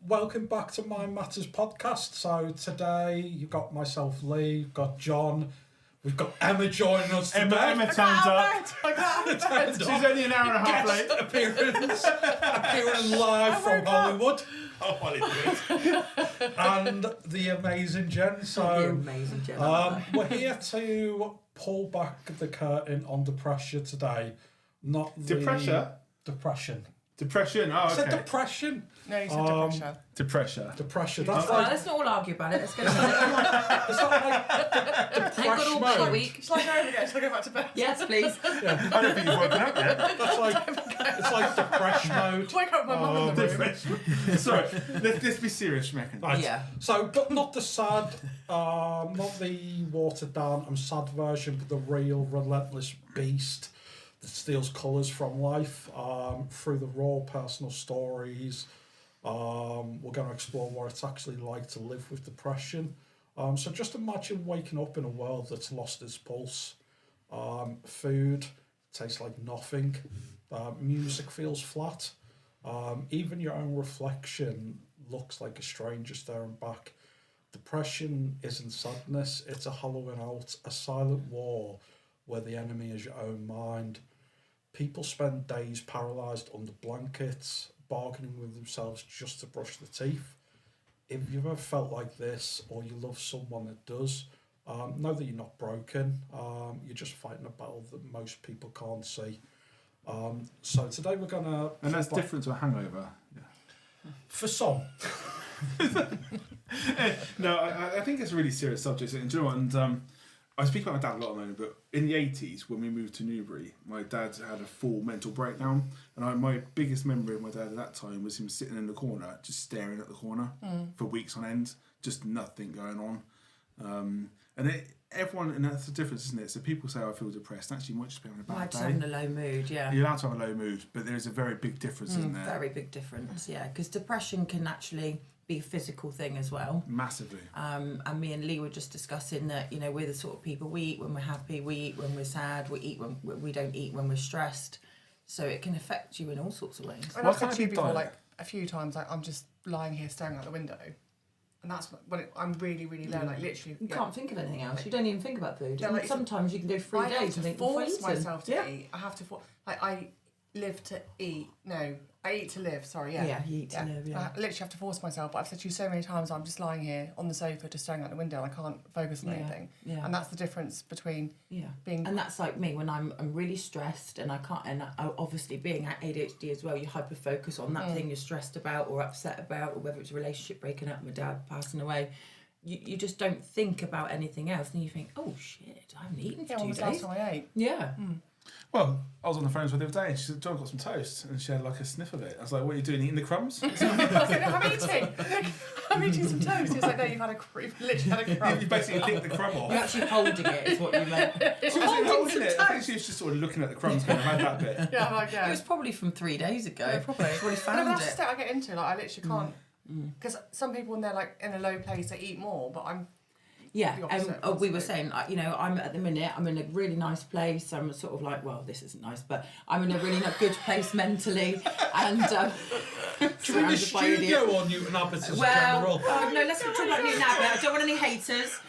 Welcome back to Mind Matters podcast. So today you've got myself, Lee, you've got John, we've got Emma joining us today. Emma turned up. She's only an hour and a half late. Appearing live from Hollywood. Oh, Hollywood. And the amazing Jen. The So amazing Jen. we're here to pull back the curtain on depression today. Not the Depression. Depression. Oh, I said okay. depression. No, you said depression. Depression. Depression. That's Well, like, let's not all argue about it. Let's get on with it's not like it. Ain't got all mode. the week. Shall I go over again? Shall I go back to bed? Yes, please. I don't think you've woken up yet. That's like it's like depression mode. Wake up with my mum in the room. Depression. Sorry, let's be serious, Schmecken. Right. Yeah. So, but not the sad, not the watered down and sad version, but the real relentless beast that steals colours from life through the raw personal stories. We're going to explore what it's actually like to live with depression. So just imagine waking up in a world that's lost its pulse. Food tastes like nothing. Music feels flat. Even your own reflection looks like a stranger staring back. Depression isn't sadness, it's a hollowing out, a silent war where the enemy is your own mind. People spend days paralysed under blankets, bargaining with themselves just to brush the teeth. If you've ever felt like this, or you love someone that does, know that you're not broken. You're just fighting a battle that most people can't see. So today we're gonna... And that's different to a hangover. Yeah. For some. No, I think it's a really serious subject. And do you know what? And I speak about my dad a lot at the moment, but in the 80s, when we moved to Newbury, my dad had a full mental breakdown. And my biggest memory of my dad at that time was him sitting in the corner, just staring at the corner for weeks on end, just nothing going on. Everyone, and that's the difference, isn't it? So people say, I feel depressed. Actually, you might just be having a bad I'm just day. having a low mood, yeah. You're allowed to have a low mood, but there is a very big difference, isn't there? Very big difference, yeah. Because depression can actually be a physical thing as well. Massively. And me and Lee were just discussing that, you know, we're the sort of people, we eat when we're happy, we eat when we're sad, we eat when we don't eat when we're stressed. So it can affect you in all sorts of ways. And I've said to you before, like a few times, like I'm just lying here staring out the window, and that's when I'm really, really low. Like literally, You can't think of anything else. You don't even think about food. Yeah, And like, sometimes you can go 3 I days have and to think, force "Well, myself to yeah. eat. I have to like I live to eat. No, I eat to live. Sorry, yeah. Yeah, you eat to live, yeah. I literally have to force myself. But I've said to you so many times, I'm just lying here on the sofa, just staring out the window. And I can't focus on Yeah, anything. yeah. And that's the difference between Yeah, being. and that's like me when I'm really stressed and I can't, and obviously being at ADHD as well, you hyper focus on that thing you're stressed about or upset about, or whether it's a relationship breaking up, my dad passing away. You just don't think about anything else, and you think, oh shit, I haven't eaten for Yeah, when 2 was the last days. time I ate? Yeah, Well, I was on the phone with her the other day and she said, John got some toast. And she had like a sniff of it. I was like, what are you doing, eating the crumbs? I said, no, I'm eating. I'm eating some toast. He was like, no, you've literally had a crumb. You basically licked the crumb off. you're actually holding it, is what you meant. She wasn't holding it. I think she was just sort of looking at the crumbs going, I've had that bit. Yeah, I'm like, It yeah. was probably from 3 days ago. Yeah, probably. That's what he No, but found that's the it. state I get into. Like, I literally can't. Because some people, when they're like in a low place, they eat more. But I'm. Yeah, the and opposite, we were basically. saying, you know, I'm at the minute, I'm in a really nice place. I'm sort of like, well, this isn't nice, but I'm in a really not good place mentally, and In the surrounded by idiots. studio or Newton Abbott as Well, general? no, let's not talk about Newton Abbott. I don't want any haters,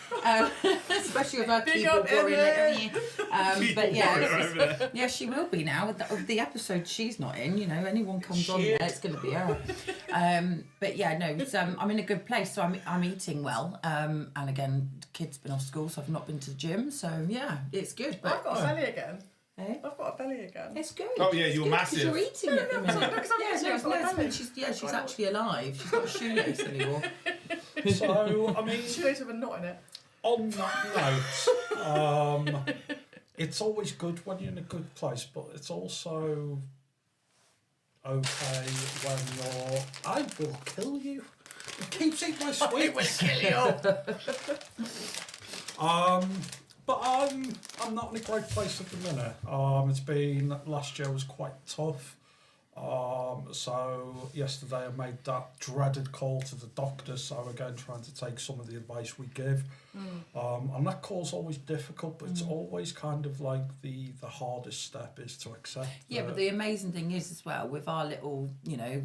especially with her Big keyboard up, warrior. Emma. But yeah, Over there. yeah, she will be now. With the episode she's not in, you know, anyone comes on there, it's going to be her. But yeah, no, it's, I'm in a good place, so I'm eating well. And again, kids been off school, so I've not been to the gym. So yeah, it's good. But I've got a belly again. eh? I've got a belly again. It's good. Oh, yeah, It's you're good 'cause massive. You're eating at the minute. because I'm yeah, eating, I've got a belly. she's actually alive. She's not a shoelace anymore. So, I mean, She goes with a knot in it. on that note, it's always good when you're in a good place, but it's also okay when you're... I will kill you. It keeps eating my sweets. kill you. But I'm not in a great place at the minute. It's been... Last year was quite tough. So yesterday I made that dreaded call to the doctor, so again trying to take some of the advice we give. And that call's always difficult, but it's always kind of like the hardest step is to accept. Yeah, but the amazing thing is as well with our little, you know,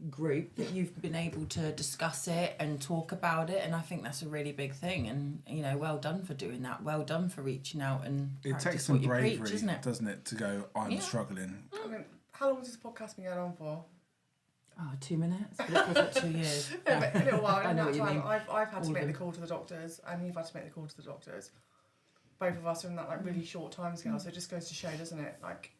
group that you've been able to discuss it and talk about it, and I think that's a really big thing. And well done for doing that. Well done for reaching out and It practice takes some what you bravery, preach, doesn't it? doesn't it, to go, I'm struggling. I mean, how long has this podcast been going on for? Oh, 2 minutes. But it feels like 2 years. A little while. I In know that what you time, mean. I've had to All make of the them. call to the doctors, and you've had to make the call to the doctors. Both of us are in that like really short time scale, so it just goes to show, doesn't it, like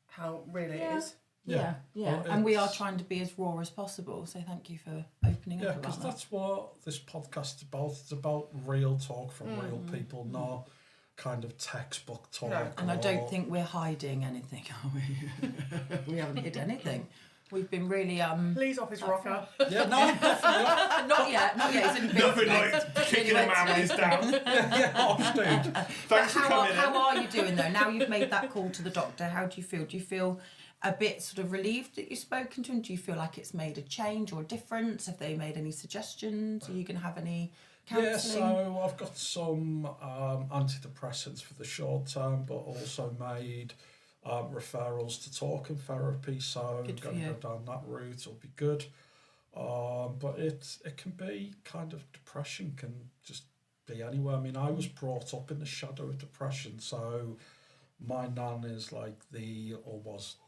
how real it is. Yeah. Well, And we are it's- trying to be as raw as possible. So thank you for opening Yeah, up because about that. that's what this podcast is about. It's about real talk from real people, not kind of textbook talk. No. And I don't or- think we're hiding anything, are we? We haven't hid anything. We've been really Lee's off his rocker. Yeah, no, definitely. not yet. It's only been Nothing today. like kicking a man when he's down. Yeah, oh, dude. Thanks for coming in. How are you doing though? Now you've made that call to the doctor, how do you feel? Do you feel a bit sort of relieved that you've spoken to him? Do you feel like it's made a change or a difference? Have they made any suggestions? Are you going to have any counselling? Yeah, so I've got some antidepressants for the short term, but also made referrals to talking therapy. So I'm Good for going to you. go down that route. It'll be good. But it can be kind of depression can just be anywhere. I mean, I was brought up in the shadow of depression, so my nan is like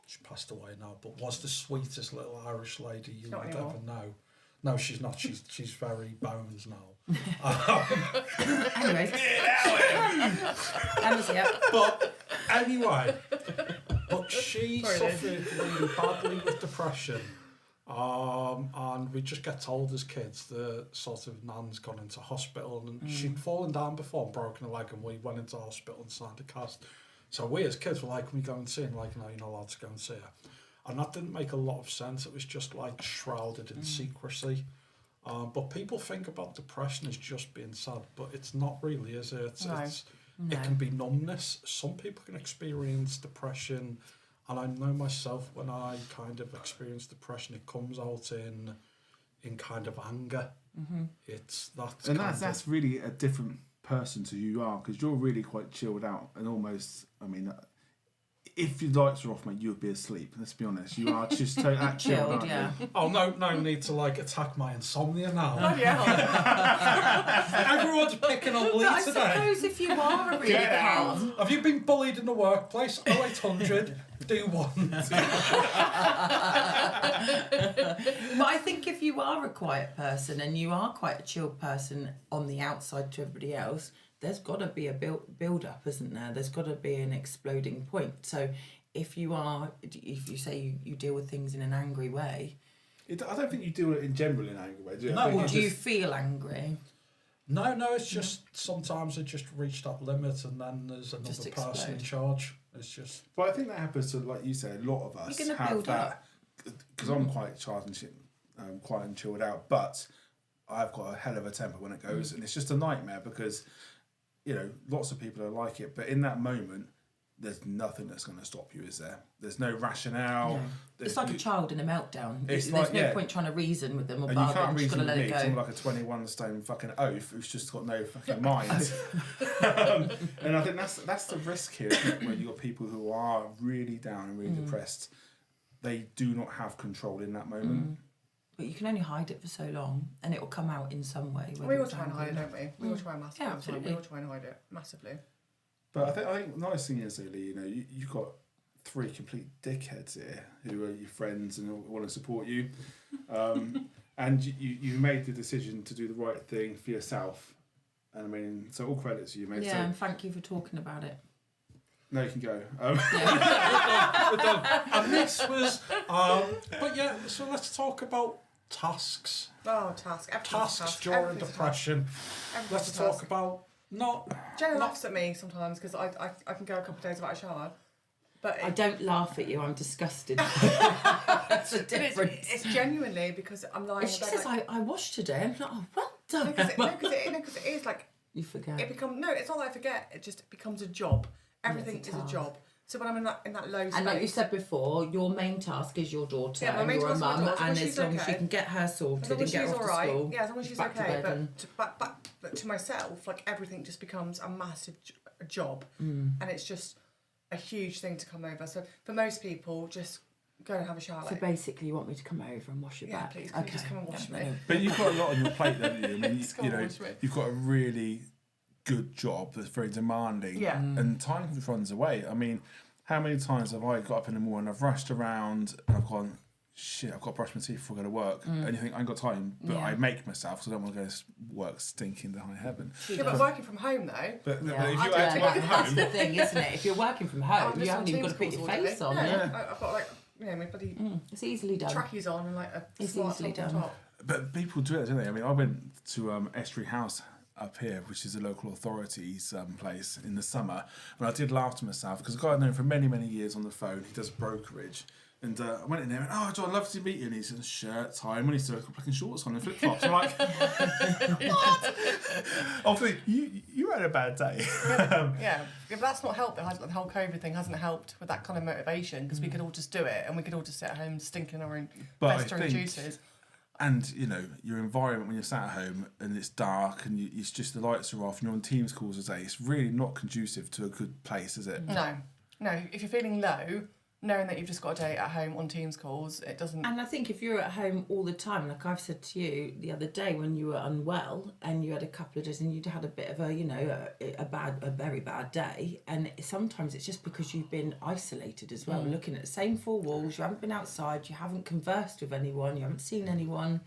she passed away now, but was the sweetest little Irish lady you Not would anymore. ever know. No, she's not. She's very bones now. Anyways. Emma's here. But anyway, but she Sorry, Liz. suffered really badly with depression. And we just get told as kids that sort of nan's gone into hospital, and she'd fallen down before and broken a leg, and we went into hospital and signed a cast. So we as kids were like, can we go and see her? And like, no, you're not allowed to go and see her. And that didn't make a lot of sense. It was just like shrouded in secrecy. But people think about depression as just being sad, but it's not really, is it? No. It can be numbness. Some people can experience depression, and I know myself when I kind of experience depression, it comes out in kind of anger. It's That's really a different person to who you are, because you're really quite chilled out and almost, I mean, if your lights are off, mate, you would be asleep. Let's be honest. You are just totally chilled, Chilled, aren't yeah. you? Oh, no need to like attack my insomnia now. Oh yeah. Everyone's picking on Lee But I today. suppose if you are a really Get out. calm, Have you been bullied in the workplace? 0800 do one. but I think if you are a quiet person and you are quite a chilled person on the outside to everybody else, there's got to be a build up, isn't there? There's got to be an exploding point. So if you say you deal with things in an angry way, I don't think you do it in general in anger way, do you? No, I think well, it's do you just- feel angry? No, it's just sometimes it just reached that limit, and then there's another Just person in explode. charge. It's just But I think that happens to, like you said, a lot of us You're gonna have build that. Because I'm quite charged and shit, quiet and chilled out, but I've got a hell of a temper when it goes, and it's just a nightmare because, lots of people are like it, but in that moment, there's nothing that's going to stop you, is there? There's no rationale. No. There's It's like a child in a meltdown. It's There's like, no yeah. point trying to reason with them or And you bargain. can't Just got to reason let with it me, go. 'cause I'm like a 21 stone fucking oaf who's just got no fucking mind. And I think that's the risk here, isn't it? When you've got people who are really down and really depressed, they do not have control in that moment. But you can only hide it for so long, and it will come out in some way. whether We all it's try and hide it, angry. don't we? We all try and massively. Yeah, all the time. We absolutely. all try and hide it massively. But I think the nice thing is, Lee, you've got 3 complete dickheads here who are your friends and want to support you. And you made the decision to do the right thing for yourself. And I mean, so all credit to you, mate. Yeah, So, and thank you for talking about it. no, you can go. we're done. And this was, but yeah. So let's talk about tasks. Oh, task. Everything's a Tasks task. during Everything's a task. depression. Everything's Let's a talk task. about not. Jenna laughs at me sometimes because I can go a couple of days without a shower. But I don't laugh at you. I'm disgusted. That's a difference. it's genuinely because I'm lying If she in bed. says I washed today, I'm like, oh, well done. Because it is like You forget. it's not that I forget. It just becomes a job. Everything it's is a a task. job. So when I'm in that low space, And like you said before, your main task is your daughter, Yeah, my and main you're a task is my mum, daughter, and but as she's long as okay. you can get her as sorted long and as get she's her off all to right, school, yeah, as long as she's back to okay. bed and- But to myself, like everything just becomes a massive job, Mm. and it's just a huge thing to come over. So for most people, just go and have a shower. So basically, you want me to come over and wash your Yeah, back? please, can you just come and wash me? But you've got a lot on your plate, don't you? I mean, Just come you and know, wash me. you've got a really good job that's very demanding. Yeah. And time runs away. I mean, how many times have I got up in the morning, I've rushed around, and I've gone, shit, I've got to brush my teeth before I go to work. And you think, I ain't got time, but Yeah. I make myself because I don't want to go to work stinking to high heaven. Yeah, but working from home though. But, Yeah, but if I you don't actually know, work from that's home, the thing, isn't it? If you're working from I'm home, just you on haven't even got Teams to put your calls all day. face on. No, Yeah. I've got like, you know, my bloody It's easily done. trackies on and like a It's smart easily top on done. top. but people do it, don't they? I mean, I went to Estuary House up here, which is a local authorities place in the summer, and I did laugh to myself because a guy I've known for many, many years on the phone, he does brokerage. And I went in there and, oh, John, I'd love to meet you. And he's in a shirt, tie, and when he's still got black and shorts on and flip flops. I'm like, what? Obviously, you had a bad day. Yeah, but that's not helped. The whole COVID thing hasn't helped with that kind of motivation because we could all just do it and we could all just sit at home stinking our own But I festering think- juices. And, you know, your environment when you're sat at home and it's dark and it's just the lights are off and you're on Teams calls all day, it's really not conducive to a good place, is it? No. If you're feeling low, knowing that you've just got a day at home on Teams calls, it doesn't. And I think if you're at home all the time, like I've said to you the other day when you were unwell and you had a couple of days and you'd had a bit of a, you know, a very bad day, and sometimes it's just because you've been isolated as well, looking at the same four walls, you haven't been outside, you haven't conversed with anyone, you haven't seen anyone.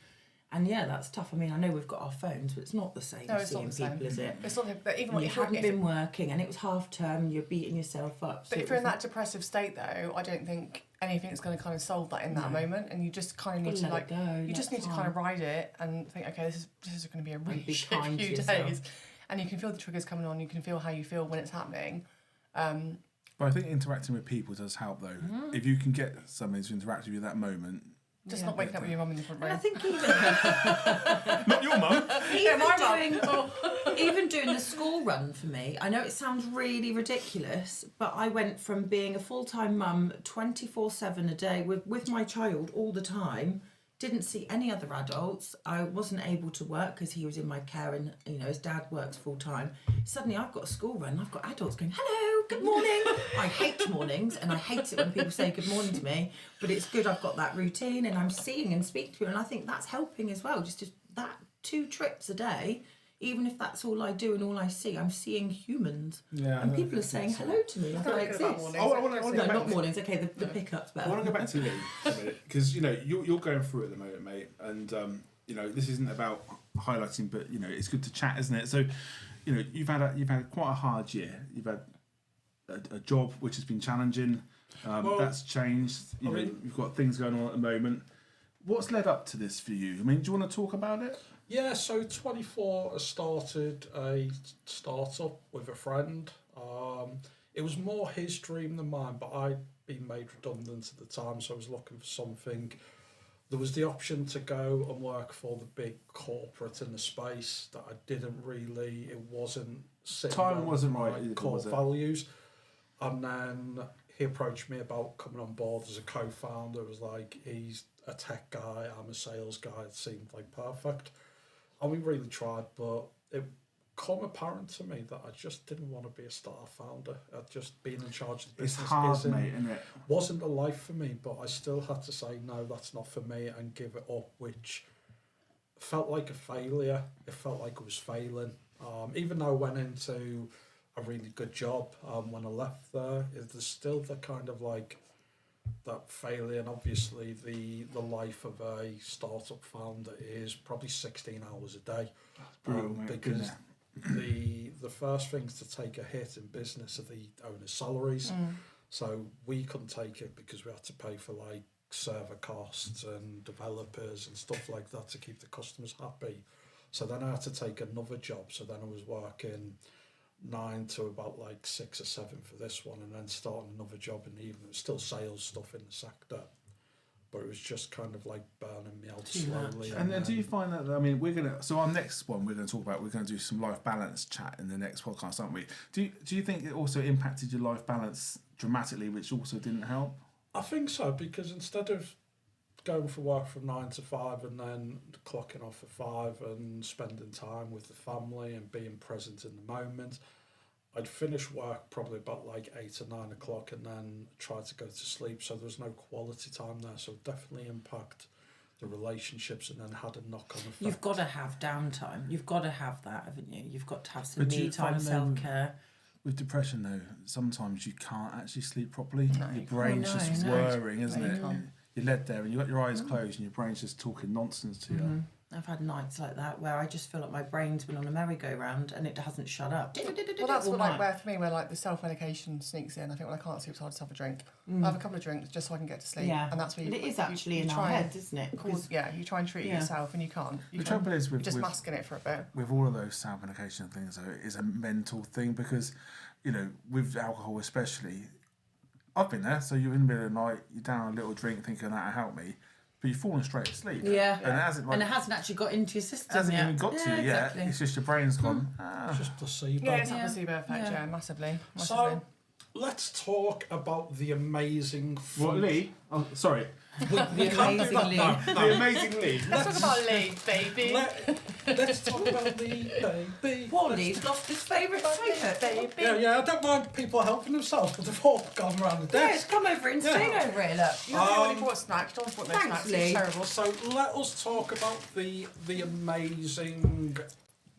And yeah, that's tough. I mean, I know we've got our phones, but it's not the same No, it's not seeing the same. people, is it? It's not. But even And you if you're, haven't been working and it was half term, you're beating yourself up. but if you're in that depressive state, though, I don't think anything's going to kind of solve that in that moment. And you just kind of need to Let it go, you just let need to kind of ride it and think, okay, this is going to be a really be shit kind to few yourself. days. And you can feel the triggers coming on. You can feel how you feel when it's happening. But I think interacting with people does help, though. If you can get somebody to interact with you at that moment. Just not waking up with your mum in the front And I room. think even Not your mum! even doing the school run for me, I know it sounds really ridiculous, but I went from being a full-time mum 24/7 a day with my child all the time, didn't see any other adults. I wasn't able to work because he was in my care and, you know, his dad works full-time. Suddenly I've got a school run, I've got adults going, hello, good morning. I hate mornings and I hate it when people say good morning to me, but it's good I've got that routine and I'm seeing and speaking to people, and I think that's helping as well. Just that 2 trips a day, even if that's all I do and all I see, I'm seeing humans. Yeah, And people are saying hello to me like I Don't exist. go about mornings. Oh, I wanna No, go back not to- mornings. Okay, the pickup's I better. want to go back to Lee a minute because you know you're going through it at the moment, mate, and you know this isn't about highlighting, but you know it's good to chat, isn't it? So, you know you've had quite a hard year. You've had a job which has been challenging. That's changed. You know, you've got things going on at the moment. What's led up to this for you? I mean, do you want to talk about it? Yeah, so 24 has started a startup with a friend. It was more his dream than mine, but I'd been made redundant at the time, so I was looking for something. There was the option to go and work for the big corporate in the space that I didn't really, it wasn't sitting Time well wasn't with my right either, core was it? values. And then he approached me about coming on board as a co-founder. It was like, he's a tech guy, I'm a sales guy, it seemed like perfect. And we really tried, but it became apparent to me that I just didn't want to be a startup founder. I'd just been in charge of the It's business. hard, mate, isn't it? Wasn't a life for me, but I still had to say, no, that's not for me, and give it up, which felt like a failure. It felt like I was failing. Even though I went into a really good job when I left there, there's still the kind of like that failure, and obviously the life of a startup founder is probably 16 hours a day. Brutal, mate, Because isn't it? the first things to take a hit in business are the owner's salaries. So we couldn't take it because we had to pay for like server costs and developers and stuff like that to keep the customers happy. So then I had to take another job. So then I was working 9 to about like 6 or 7 for this one, and then starting another job in the evening. It was still sales stuff in the sector, but it was just kind of like burning me out Too much. slowly. And then do you find that, I mean, so our next one we're going to talk about, we're going to do some life balance chat in the next podcast, aren't we? Do you think it also impacted your life balance dramatically, which also didn't help? I think so, because instead of going for work from 9 to 5 and then clocking off at 5 and spending time with the family and being present in the moment, I'd finish work probably about like 8 or 9 o'clock and then try to go to sleep. So there was no quality time there. So it definitely impact the relationships and then had a knock-on effect. You've got to have downtime. You've got to have that, haven't you? You've got to have some But do you me time, find self-care. With depression, though, sometimes you can't actually sleep properly. No, Your you brain's can't. just No, whirring, isn't no, it? you can't. You're led there and you've got your eyes closed and your brain's just talking nonsense to you. Mhm. I've had nights like that where I just feel like my brain's been on a merry-go-round and it hasn't shut up. Well, that's all what, night. like, where for me, where like the self-medication sneaks in. I think when I can't sleep, so I just have a drink. I have a couple of drinks just so I can get to sleep. Yeah. And that's where you, But it is you- actually you in our try and heads, isn't it? cause, yeah, you try and treat it Yeah. yourself and you can't. The trouble is You're just with masking it for a bit. with all of those self-medication things, though, it is a mental thing because, you know, with alcohol especially, I've been there. So you're in the middle of the night, you're down a little drink thinking that'll help me, but you've fallen straight asleep. Yeah. And it hasn't, like, And it hasn't actually got into your system hasn't yet. even got to you yet. Exactly. It's just your brain's gone. It's just placebo. Yeah, it's Yeah. a placebo effect, Yeah. yeah, massively. So let's talk about the amazing What, Lee? Oh, sorry. The amazing Lee. The amazing Lee. Let's talk about Lee, baby. Let's talk about the baby. Poor Lee's lost his favourite favourite. Baby. Yeah, I don't mind people helping themselves, but they've all gone around the Yes, desk. come over and Yeah. stay over here, look. You haven't really brought snacks. Don't brought no Thanks, snacks. Lee. It's terrible. So let us talk about the amazing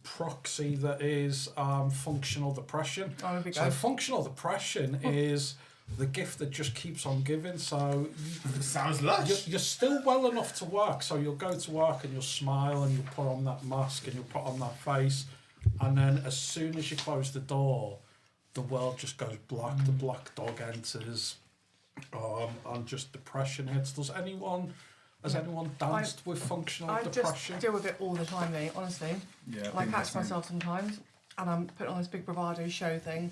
proxy that is functional depression. Oh, here we So go. functional depression is the gift that just keeps on giving. So Sounds lush. you're still well enough to work. So you'll go to work and you'll smile and you'll put on that mask and you'll put on that face. And then as soon as you close the door, the world just goes black. The black dog enters. And just depression hits. Has anyone danced with functional I depression? just deal with it all the time, Lee, honestly. Yeah, And I catch myself sometimes and I'm putting on this big bravado show thing,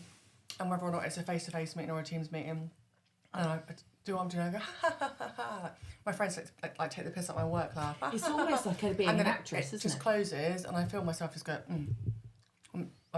and whether or not it's a face-to-face meeting or a Teams meeting, and I do what I'm doing, I go, ha ha ha ha. My friends like take the piss out of my work laugh. It's almost like being and an then actress, it isn't just it? closes, and I feel myself just go, and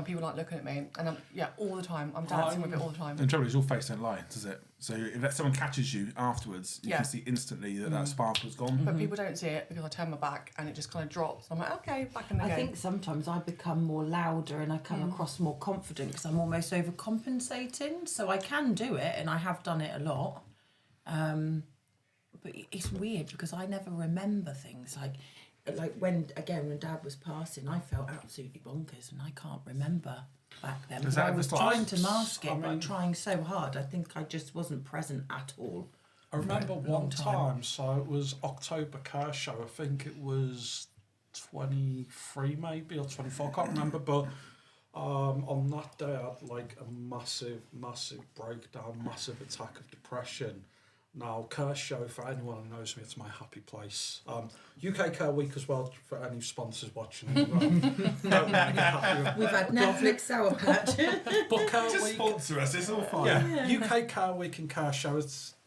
people aren't looking at me, and I'm all the time. I'm dancing with it all the time. And the trouble is, your face don't lie, does it? So if someone catches you afterwards, you Yeah. can see instantly that sparkle's gone. But people don't see it because I turn my back and it just kind of drops. I'm like, okay, back in the I game. think sometimes I become more louder and I come across more confident because I'm almost overcompensating. So I can do it and I have done it a lot. But it's weird because I never remember things like when Dad was passing, I felt absolutely bonkers and I can't remember back then. Is But that I at the was start? trying to mask it, I but mean- trying so hard. I think I just wasn't present at all. I remember Right, one long time. time, so it was October Car Show, I think it was 23 maybe, or 24, I can't remember, but on that day I had like a massive breakdown, massive attack of depression. Now, Car Show, for anyone who knows me, it's my happy place. UK Car Week as well, for any sponsors watching. Don't really get happy with- We've had Netflix Sour Patch. But Car Just Week, sponsor us, it's all fine. yeah, UK Car Week and Car Show,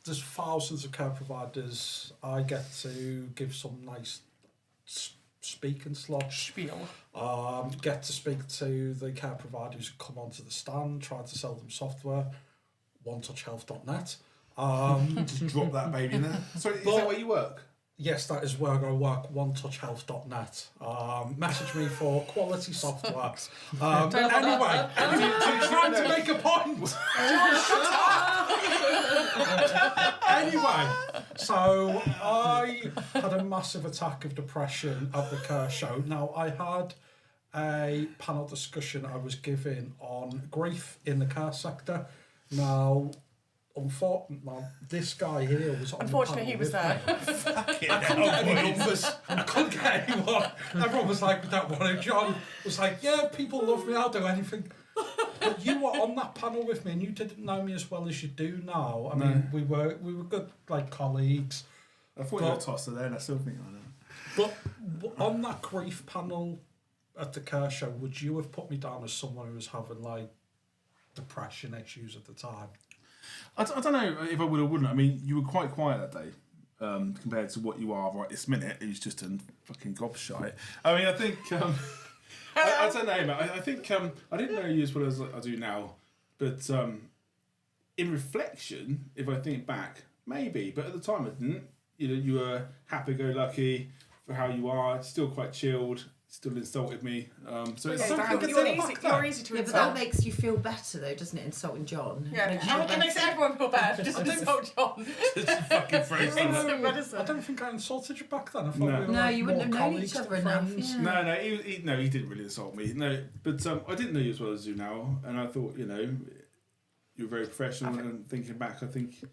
there's thousands of car providers. I get to give some nice speaking slots. Spiel. Get to speak to the car providers who come onto the stand, try to sell them software. OneTouchHealth.net. Just drop that baby in there. Sorry, is But- that where you work? Yes, that is where I work, OneTouchHealth.net. Message me for quality software. Anyway, I'm trying to make a point. Anyway, so I had a massive attack of depression at the car show. Now, I had a panel discussion I was giving on grief in the car sector. Now, unfortunately, this guy here was on Unfortunately, the he panel was with there. me. I couldn't get any numbers. I couldn't get anyone. Everyone was like, we don't want to. John was like, yeah, people love me, I'll do anything. But you were on that panel with me and you didn't know me as well as you do now. I mean, we were good like colleagues. I thought you were a tosser there, and I still think I know. But on that grief panel at the car show, would you have put me down as someone who was having like depression issues at the time? I don't know if I would or wouldn't. I mean, you were quite quiet that day compared to what you are right this minute. It was just a fucking gobshite. I mean, I think... I don't know, mate. I think I didn't know you as well as I do now. But in reflection, if I think back, maybe. But at the time, I didn't. You know, you were happy-go-lucky for how you are, still quite chilled, still insulted me. So Yeah, it's don't think you're it's easy, back you're then. easy to Yeah, but insult. that makes you feel better though, doesn't it? Insulting John. Yeah, Makes you it makes everyone feel bad. Just insult John. it's fucking phrase. It's No, the medicine. I don't think I insulted you back then. I thought No. we were No, like you wouldn't more have known colleagues each other than enough. friends. Yeah. he didn't really insult me. No, but I didn't know you as well as you now, and I thought, you know, you were very professional. And thinking back, I think,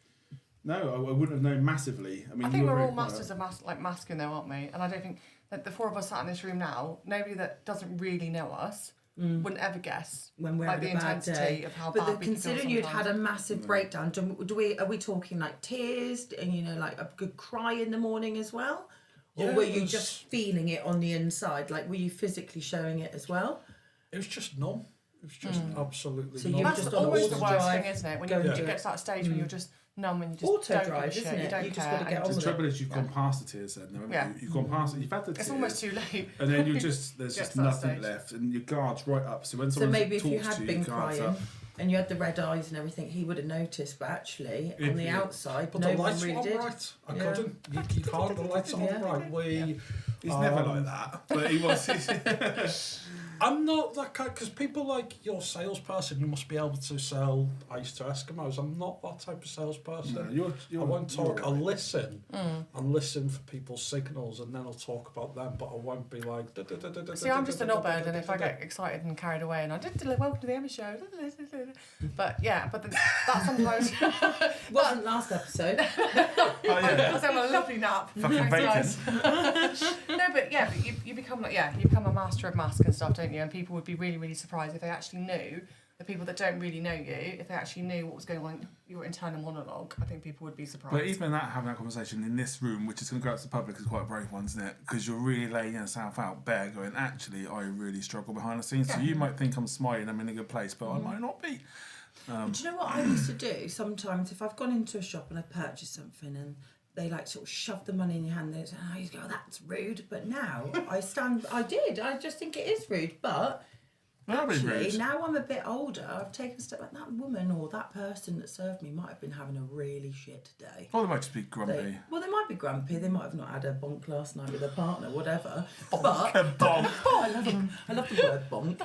no, I wouldn't have known massively. I mean, I think you were we're very all quiet. masters of masking though, aren't we? And I don't think that the four of us sat in this room now, nobody that doesn't really know us wouldn't ever guess When we're like the having a bad intensity day. of how But bad we considering can you'd feel had a sometimes. massive breakdown, are we talking like tears and you know like a good cry in the morning as well, or Yeah, were it you was- just feeling it on the inside? Like were you physically showing it as well? It was just numb. It was just absolutely So numb. you were That's just on almost the auto worst drive, thing, isn't it? When going you to get to that stage when you're just numb and you just Auto don't drive, give a shit, isn't it? you don't You just care. gotta get and on The with trouble it. is, you've gone past the tears then, haven't Yeah. you? You've gone past it. You've had the tears. It's almost too late. And then you're just, there's Gets just to that nothing stage. left, and your guard's right up. So when So someone maybe if you talks had to you, been your guard's crying up. and you had the red eyes and everything, he would have noticed. But actually, on the Yeah. outside, But no the one lights really were did. on right. I Yeah. couldn't. You can't. The lights are Yeah. on right. He's never like that, but he was. I'm not that kind, because people like your salesperson, you must be able to sell ice to Eskimos. I'm not that type of salesperson. No, you're I won't talk. you're I'll right. listen. I'll listen for people's signals, and then I'll talk about them. But I won't be like. See, I'm just a knobhead, and if I get excited and carried away, and I did welcome to the Emma show, but yeah, but that sometimes. Wasn't last episode. Oh, yeah. I was having a lovely nap. Fucking Thanks, bacon. guys. No, but yeah, but you become like you become a master of mask and stuff, don't you? And people would be really, really surprised if they actually knew. The people that don't really know you, if they actually knew what was going on, your internal monologue, I think people would be surprised. But even that, having that conversation in this room, which is going to go out to the public, is quite a brave one, isn't it? Because you're really laying yourself out bare, going, actually, I really struggle behind the scenes. So you might think I'm smiling, I'm in a good place, but I might not be. Do you know what I used to do? Sometimes if I've gone into a shop and I've purchased something and they like sort of shove the money in your hand and I used to go, oh, that's rude. But now I just think it is rude. But That'd be actually, rude. now I'm a bit older, I've taken a step back. That woman or that person that served me might have been having a really shit day. Or they might just be grumpy. They might be grumpy. They might have not had a bonk last night with their partner, whatever. But Bonk. I love the word bonk.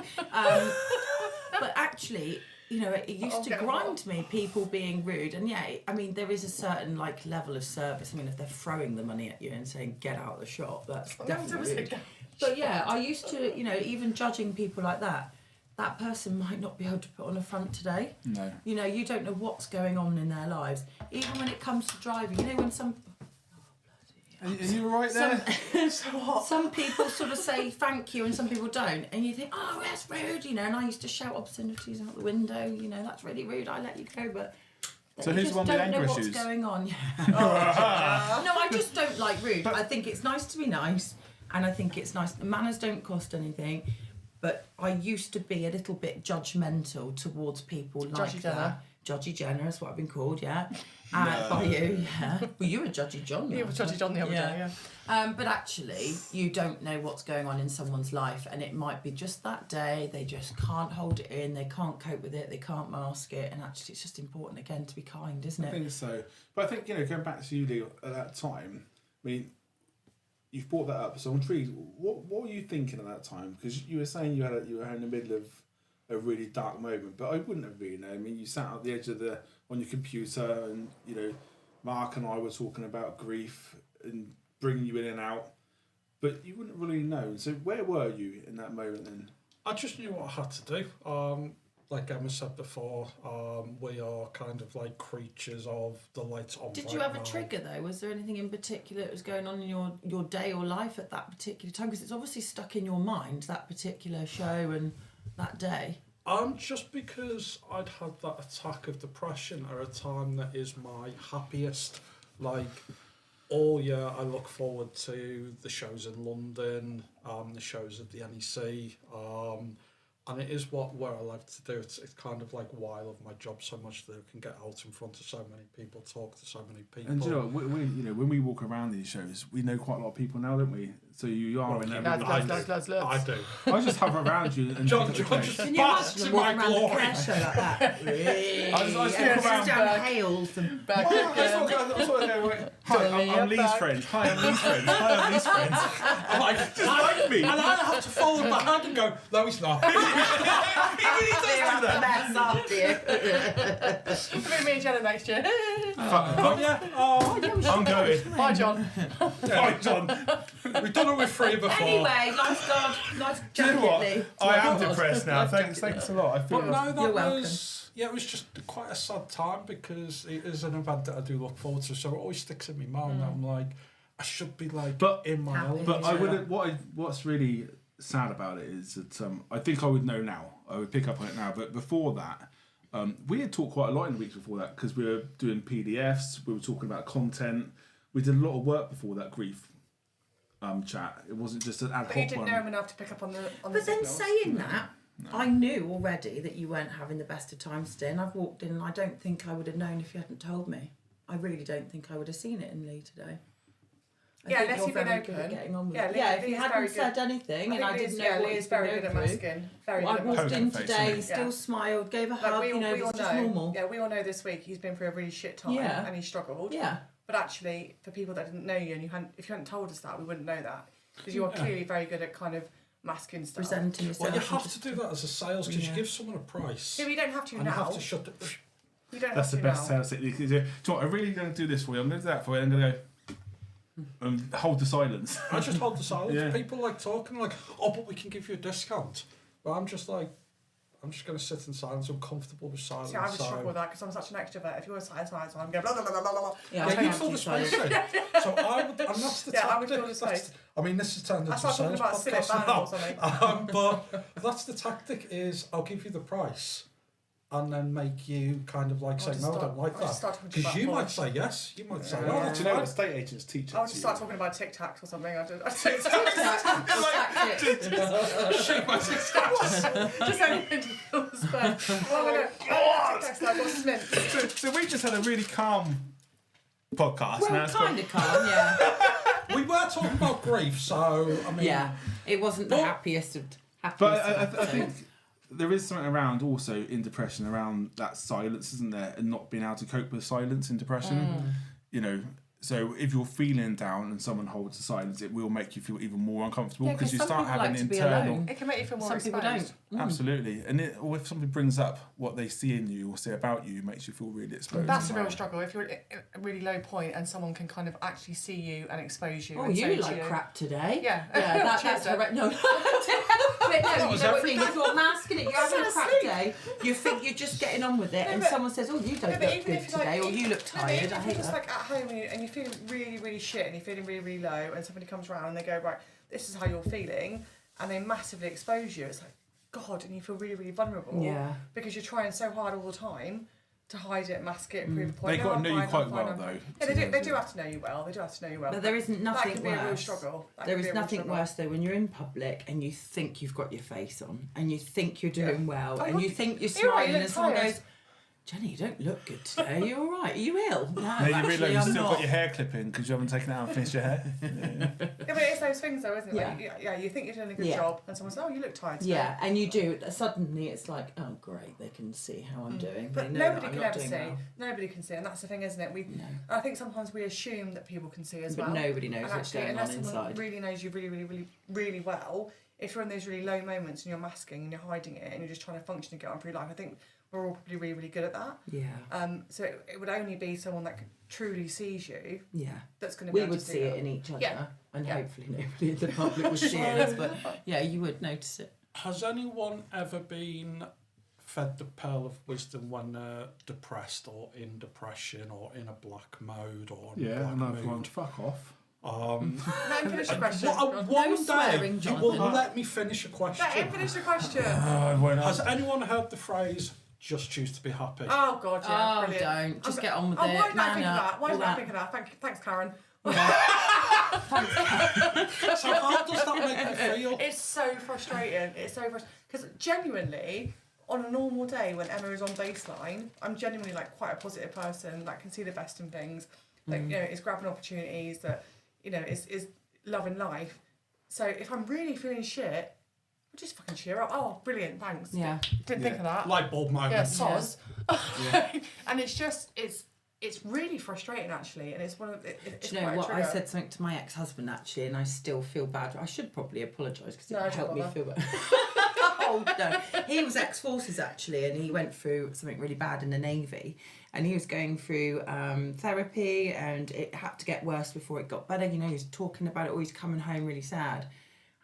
But actually, you know, it used to get grind me, people being rude. And yeah, I mean, there is a certain like level of service. I mean, if they're throwing the money at you and saying, get out of the shop, that's definitely rude. But yeah, I used to, you know, even judging people like that, that person might not be able to put on a front today. No. You know, you don't know what's going on in their lives. Even when it comes to driving, you know, when some... Are you right there? Some people sort of say thank you and some people don't. And you think, oh, that's rude, you know. And I used to shout obscenities out the window, you know, that's really rude, I let you go. But So you who's just the one with don't know anger what's issues? going on. No, I just don't like rude. I think it's nice to be nice. And I think it's nice. Manners don't cost anything. But I used to be a little bit judgmental towards people like Judgy that. Jenner. Judgy Jenner is what I've been called, yeah. By you, yeah. Well, you were Judgy John. You were Judgy John the other day, yeah. But actually, you don't know what's going on in someone's life, and it might be just that day, they just can't hold it in, they can't cope with it, they can't mask it, and actually it's just important, again, to be kind, isn't I it? think so. But I think, you know, going back to you, Lee, at that time, I mean, you've brought that up, so I'm intrigued. What were you thinking at that time? Because you were saying you were in the middle of a really dark moment, but I wouldn't have been. I mean, you sat at the edge of on your computer, and you know, Mark and I were talking about grief and bringing you in and out, but you wouldn't really know. So where were you in that moment then? I just knew what I had to do. Like Emma said before, we are kind of like creatures of the lights on. Did you have a trigger though? Was there anything in particular that was going on in your day or life at that particular time? Because it's obviously stuck in your mind, that particular show and that day. Just because I'd had that attack of depression at a time that is my happiest. Like, all year I look forward to the shows in London, the shows at the NEC, and it is where I like to do. It's kind of like why I love my job so much, that I can get out in front of so many people, talk to so many people. And you know, we you know, when we walk around these shows, we know quite a lot of people now, don't we? So you are in there. Lads. I do. I just hover around you and John pick up the just cake. Can you bask imagine in walking my around the glory. care show like that? I just walk Everyone's around. down hails and Hi, I'm Lee's friend. Hi, I'm Lee's friend. Hi, I'm Lee's friend. Just like me. And I have to follow behind and go, no, he's not. He really does clear do up the that. mess after you. It'll be me and Jenna next year. But yeah, I'm going. Bye, John. Bye, John. we've done it with 3 before. Anyway, nice Do you know what? jacket, Lee. I am depressed now. Thanks a lot. I feel But no, that You're welcome. was it was just quite a sad time because it is an event that I do look forward to. So it always sticks in my mind. I'm like, I should be like in my Happy. element. But I wouldn't. What's really sad about it is that I think I would know now. I would pick up on it now. But before that, we had talked quite a lot in the weeks before that because we were doing PDFs. We were talking about content. We did a lot of work before that grief chat. It wasn't just an ad But you hoc didn't one. know him enough to pick up on the But then signals. saying that, I knew already that you weren't having the best of times today, and I've walked in and I don't think I would have known if you hadn't told me. I really don't think I would have seen it in Lee today. I Yeah, think unless you're you've been very good at open. getting on with Yeah, it. Lee- Yeah, if Lee you is hadn't very said good. anything and I didn't know what Lee he's is very been good at going through, masking. Very I good at walked masking. in Poker face, today, isn't it? still Yeah. smiled, gave a Like, hug, we you know, all it was just know. normal. Yeah, we all know this week he's been through a really shit time Yeah. and he struggled. Yeah. But actually, for people that didn't know you and if you hadn't told us that, we wouldn't know that because you are clearly very good at kind of masking stuff. Presenting yourself. Well, you and have just- to do that as a sales because Yeah. you give someone a price. Yeah, but you don't have to and now. you have to shut the. You don't That's the have to best now. sales technique. Do you know what, I'm really going to do this for you. I'm going to do that for you. I'm going to go and hold the silence. I just hold the silence. Yeah. People like talking like, oh, but we can give you a discount. But I'm just like, I'm just going to sit in silence. I'm comfortable with silence. See, I would so- struggle with that because I'm such an extrovert. If you're a silent, I'm going blah blah blah blah blah. Yeah, Yeah, I you can't fill do the silence. space in. So I would, and that's the Yeah, I would tactic. fill the space. I mean, this has turned I into a start talking sales about silly podcast bands or now. something. But that's the tactic is I'll give you the price and then make you kind of like say, just no, I start- don't like I'll just that. start talking Because about you might polish. say yes, you might say, Yeah. oh, that's Do you know what fine. estate agents teach I'll us? just start talking about Tic Tacs or something. I don't. Shake my success. Just anything to fill the space. Oh my god! Oh, Tic Tacs like got Smith. So we just had a really calm podcast. now Well, it's got- kind of calm, yeah. We were talking about grief, so I mean, Yeah, it wasn't the Well- happiest of happiest. But I episodes. think there is something around also in depression around that silence, isn't there? And not being able to cope with silence in depression. You know, so if you're feeling down and someone holds the silence, it will make you feel even more uncomfortable Yeah, because 'cause you some start people having like to be internal. alone. It can make you feel more Some exposed. people don't. Absolutely, and or if somebody brings up what they see in you or say about you, it makes you feel really exposed. That's a real struggle. If you're at a really low point and someone can kind of actually see you and expose you. Oh, and you say look to like you, crap today. Yeah. Yeah, that's Tuesday. horrendous. No. But no, you was know what I every mean? If you're masking it, you're having a crap day, you think you're just getting on with it, and but- someone says, oh, you don't No, but look even good if you're like- today, or you look No, but tired. even I if hate you're just that. like at home and you're feeling really, really shit and you're feeling really, really low and somebody comes around and they go, right, this is how you're feeling, and they massively expose you, it's like, God, and you feel really, really vulnerable. Yeah. Because you're trying so hard all the time to hide it, mask it, prove a point. They've got to I'm know you fine, quite I'm well, fine, though. I'm fine. Yeah, they do have to know you well. They do have to know you well. But there isn't nothing that can be worse. a real struggle. That There can is be a real nothing struggle. worse though when you're in public and you think you've got your face on and you think you're doing well Oh, and you think you're you're right, smiling you look and someone tired. goes, Jenny, you don't look good today. Are you all right? Are you ill? No, No, you actually, realise you've I'm still not. got your hair clipping because you haven't taken it out and finished your hair. Yeah, but it's those things though, isn't it? Yeah. Like, yeah, you think you're doing a good Yeah. job and someone says, oh, you look tired today. Yeah, and you do. Suddenly it's like, oh, great, they can see how I'm doing. But they know nobody that I'm can not ever doing see. well. Nobody can see, and that's the thing, isn't it? No. I think sometimes we assume that people can see as But well. nobody knows And what's actually, going unless on someone inside. really knows you really, really, really, really well, if you're in those really low moments and you're masking and you're hiding it and you're just trying to function and get on through life, I think we're all probably really, really good at that. Yeah. So it would only be someone that truly sees you Yeah. that's going to be We able would to see do it that. in each other, Yeah. and Yeah. hopefully nobody in the public would see it. But yeah, you would notice it. Has anyone ever been fed the pearl of wisdom when they're depressed or in depression or in a black mode or in a Yeah, black and I've gone, mood? fuck off. Let him finish the question. One day swearing, you Jonathan. will let me finish a question. Let him finish the question. I won't Has anyone heard the phrase "just choose to be happy"? Oh God, yeah, Oh, brilliant. don't. Just get on with Oh, it. why did I Man think of up. that? Why All did I that. think of that? Thanks, Karen. So how does that make you feel? It's so frustrating. It's so frustrating because genuinely, on a normal day when Emma is on baseline, I'm genuinely like quite a positive person that can see the best in things, that you know is grabbing opportunities, that you know is loving life. So if I'm really feeling shit, I just fucking cheer up. Oh, brilliant, thanks. Yeah. Didn't think of that. Light bulb moment. Yeah, soz. And it's just, it's really frustrating actually, and it's one of it's Do you know quite a what? I trigger. said something to my ex-husband actually, and I still feel bad. I should probably apologise because it No, don't helped me bother. feel better. Oh no, he was ex-forces actually, and he went through something really bad in the Navy, and he was going through therapy, and it had to get worse before it got better. You know, he was talking about it, or he's coming home really sad.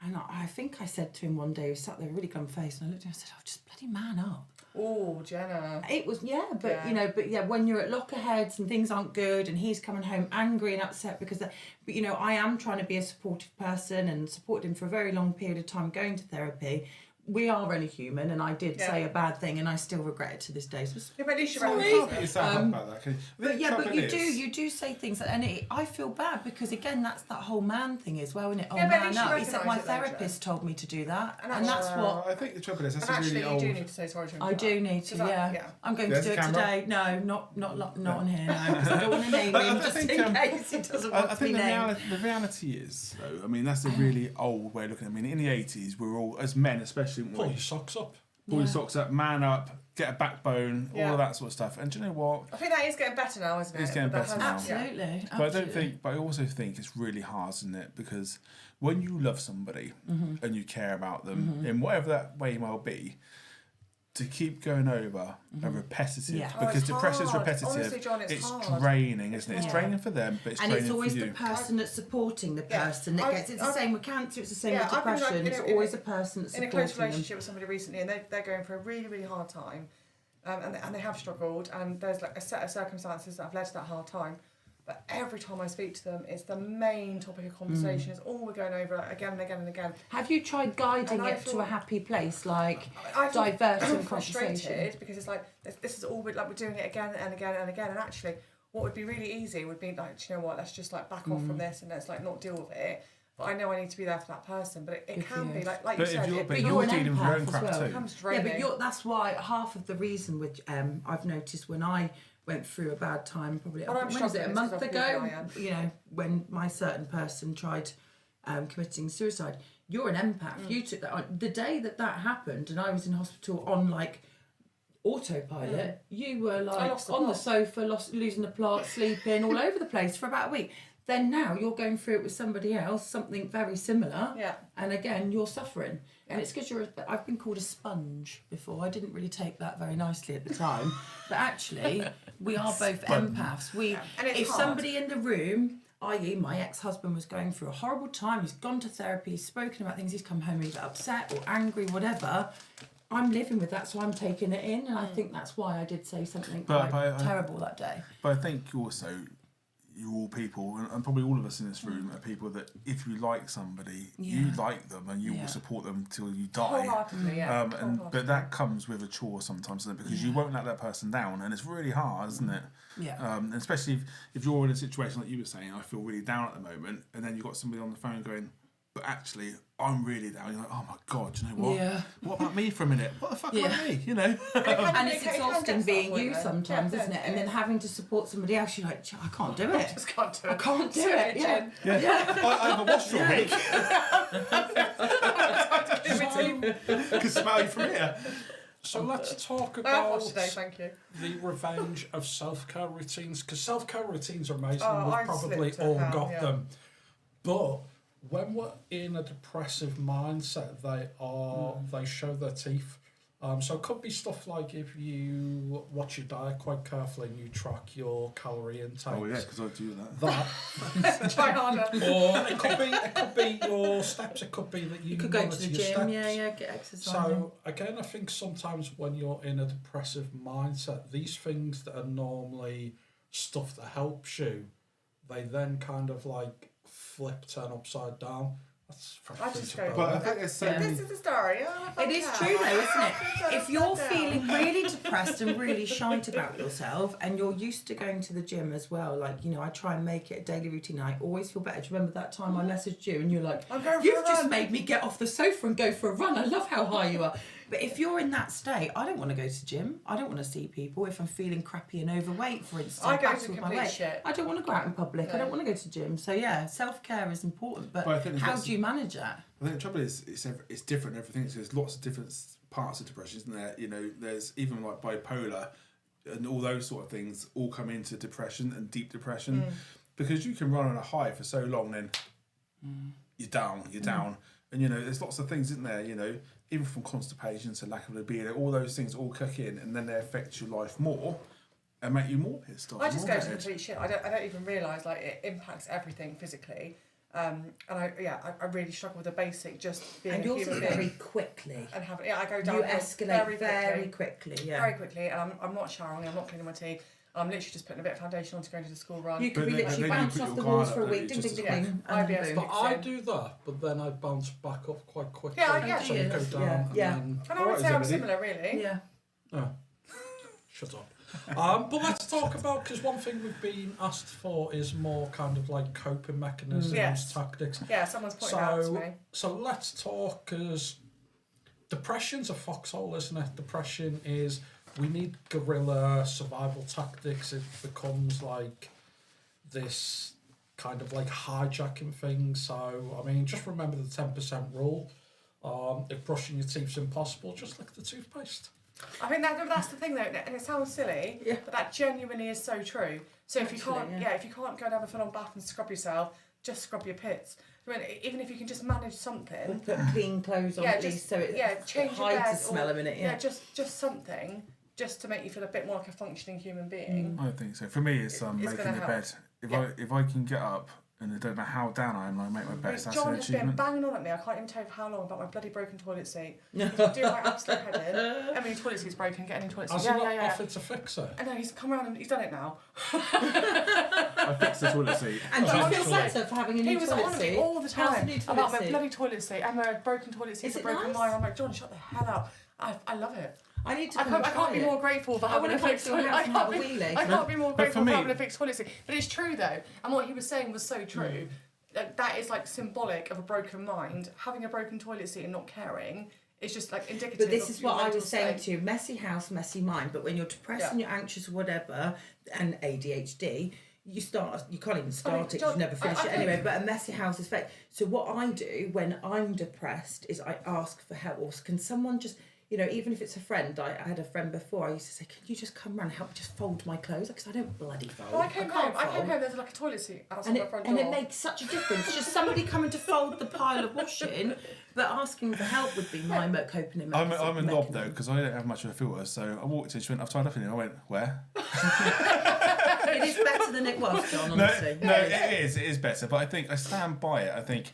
And I think I said to him one day, he was sat there really glum face, and I looked at him and said, "Oh, just bloody man up." Oh, Jenna. It was, but Yeah. you know, when you're at lockerheads and things aren't good, and he's coming home angry and upset because, but you know, I am trying to be a supportive person and supported him for a very long period of time going to therapy. We are only human, and I did say a bad thing, and I still regret it to this day. So Yeah, but at least you're You right. can't beat yourself up about that, can you? but yeah, but Trouble is- you do say things, and I feel bad because again, that's that whole man thing as well, isn't it? Oh, Yeah, but at man least you up. He said my recognise it later. therapist told me to do that, And and that's what. I think the trouble is, that's And a actually, really you old. do need to say sorry to him. I for do that. need to, 'Cause yeah. I'm going There's to do the it camera. today. No, not on here, no, because I don't want to name him just think, in case he doesn't want I to be think named. the reality is, though, I mean, that's a really old way of looking at it. I mean, in the 80s, we were all, as men especially, Pull your socks up. pull your socks up, man up, get a backbone, all Yeah. of that sort of stuff. And do you know what? I think that is getting better now, isn't it? It's getting But that better now. Absolutely. But I also think it's really hard, isn't it? Because when you love somebody and you care about them in whatever that way might be, to keep going over a repetitive, Yeah. Oh, because it's depression is hard. repetitive. Honestly, John, it's hard. draining, isn't it? It's Yeah. draining for them, but it's And draining it's always for the you. person that's supporting the Yeah. person that gets. It's the same with cancer. It's the same with I've been, like, depression. in It's a- always the person that's in a supporting close them. relationship with somebody recently, and they're going for a really, really hard time, and they have struggled, and there's like a set of circumstances that have led to that hard time. But every time I speak to them, it's the main topic of conversation. It's all we're going over again and again and again. Have you tried guiding And I it to feel- a happy place, like I feel diverting frustrated conversation? because it's like this is all we're doing it again and again and again. And actually, what would be really easy would be like, do you know what? Let's just like back off from this and let's like not deal with it. But I know I need to be there for that person. But it Good for can you. be like But you if said, you're- it but But you're you're an dealing with your own empath as crap well. too. becomes Yeah, draining. but that's why half of the reason with I've noticed when I went through a bad time, probably Well, I'm when was it, a struggling, month it's 'cause ago? of who I am. You know, when my certain person tried committing suicide. You're an empath. You took that on the day that happened, and I was in hospital on like autopilot. You were like lost the on the plot. sofa, losing the plot, sleeping all over the place for about a week. Then now you're going through it with somebody else, something very similar. Yeah. And again, you're suffering. And it's because I've been called a sponge before. I didn't really take that very nicely at the time. But actually, we are both empaths. And it's If hard. somebody in the room, i.e. my ex-husband, was going through a horrible time, he's gone to therapy, he's spoken about things, he's come home either upset or angry, whatever, I'm living with that, so I'm taking it in. And I think that's why I did say something But- quite but I- terrible that day. But I think also, you're all people, and probably all of us in this room are people that if you like somebody, you Yeah. like them and you Yeah. will support them till you die. Wholeheartedly, yeah. But that comes with a chore sometimes, isn't it? Because you won't let that person down, and it's really hard, isn't it? Yeah. And especially if you're in a situation like you were saying, I feel really down at the moment, and then you've got somebody on the phone going, but actually, I'm really down. You're like, oh my God, do you know what? Yeah. What about me for a minute? What the fuck Yeah. about me? You know? And It it's can exhausting get being to that you point, though. sometimes, Yeah, isn't it? yeah. And then having to support somebody else, you're like, I can't do it. Just can't do it. I can't do it. Yeah. I haven't washed for a week. I can smell you from here. So let's talk I have about watched today, thank you. the revenge of self-care routines, because self-care routines are amazing. Oh, We've I've probably slipped at all hell, got yeah. them. But when we're in a depressive mindset, they show their teeth. So it could be stuff like if you watch your diet quite carefully and you track your calorie intake. Oh yeah, because I do that. That, Try harder. or it could be your steps. It could be that you You could go to monitor the your gym, steps. get exercise. So again, I think sometimes when you're in a depressive mindset, these things that are normally stuff that helps you, they then kind of like turn upside down. That's I just go, But I think there's so Yeah. many. this is the story. Oh, It is okay. true though, isn't it? Shut If you're down. feeling really depressed and really shite about yourself and you're used to going to the gym as well, like, you know, I try and make it a daily routine. I always feel better. Do you remember that time I messaged you and you're like, I'm going for you've a just run." made me get off the sofa and go for a run. I love how high you are. But if you're in that state, I don't want to go to gym. I don't want to see people. If I'm feeling crappy and overweight, for instance, I go back to with my complete weight. shit. I don't want to go out in public. I No. don't want to go to gym. So yeah, self-care is important. But I think how that's- do you manage that? I think the trouble is it's different. Everything. So there's lots of different parts of depression, isn't there? You know, there's even like bipolar, and all those sort of things all come into depression and deep depression, because you can run on a high for so long, then you're down, and you know there's lots of things, isn't there? You know, even from constipation to lack of libido, all those things all cook in, and then they affect your life more and make you more pissed off. I just more go to dead. complete shit. I don't even realise like it impacts everything physically. And I really struggle with the basic just being And a yours is human very being quickly. and having I go down You escalate very quickly. Yeah. very quickly, and I'm not showering, I'm not cleaning my teeth. I'm literally just putting a bit of foundation on to go into the school run. You could But be then- literally then you bounce put off your the guard walls up, for a don't week, you? ding, Just ding, as- ding, Yeah, and IBS then But boom. I do that, but then I bounce back up quite quickly. Yeah, I get so you. you go down Yeah, and yeah. then... And I would say I'm Alright, similar, really. Yeah. Oh, shut up. But let's talk about, because one thing we've been asked for is more kind of like coping mechanisms, Yes. tactics. Yeah, someone's pointed out to me. So let's talk, because depression's a foxhole, isn't it? Depression is, we need guerrilla survival tactics. It becomes like this kind of like hijacking thing. So, I mean, just remember the 10% rule. If brushing your teeth's impossible, just lick the toothpaste. I think that's the thing though, and it sounds silly, Yeah. but that genuinely is so true. So if you Actually, can't, yeah. if you can't go and have a full-on bath and scrub yourself, just scrub your pits. I mean, even if you can just manage Or something, put clean clothes on yeah, at just least so it change your hides bed the smell or, of it. Yeah. just something, just to make you feel a bit more like a functioning human being. I don't think so. For me, it's It's making gonna the help. bed. Yeah. If I can get up and I don't know how down I am, I make my bed. That's John an has been achievement. banging on at me. I can't even tell you for how long about my bloody broken toilet seat. He's doing my absolute head in. Emily, toilet seat's broken. Get a new toilet seat. Has Yeah, he not yeah, yeah. offered to fix it? And no, he's come around and he's done it now. I fixed the toilet seat. And do you feel Honestly. better for having a He new was toilet on me seat? all the How's the time new toilet about my seat? bloody toilet seat. And my broken toilet seat, Is a it broken nice? wire. I'm like, John, shut the hell up. I love it. I need to I come can't, and I can't try be it. more grateful for I having wanna a come fixed to your toilet. house and have a wheelie. I can't be more But grateful for for me- having a fixed toilet seat. But it's true though, and what he was saying was so true. Like, that is like symbolic of a broken mind. Having a broken toilet seat and not caring is just like indicative. But this of is your what I mental was saying state. to you, messy house, messy mind. But when you're depressed Yeah. and you're anxious or whatever, and ADHD, you can't even start it 'cause John, you never finish I it think- anyway. But a messy house is fake. So what I do when I'm depressed is I ask for help. Or can someone just, even if it's a friend, I had a friend before, I used to say, can you just come round and help me just fold my clothes? Because I don't bloody fold. Well, I came home. fold. There's like a toilet seat outside And my it, front and door. it makes such a difference. Just somebody coming to fold the pile of washing, but asking for help would be my coping mechanism. I'm a knob though because I don't have much of a filter. So I walked in, she went, "I've tied up in here." I went, "Where?" It is better than it was, John, No, honestly. no, it is better. But I think I stand by it. I think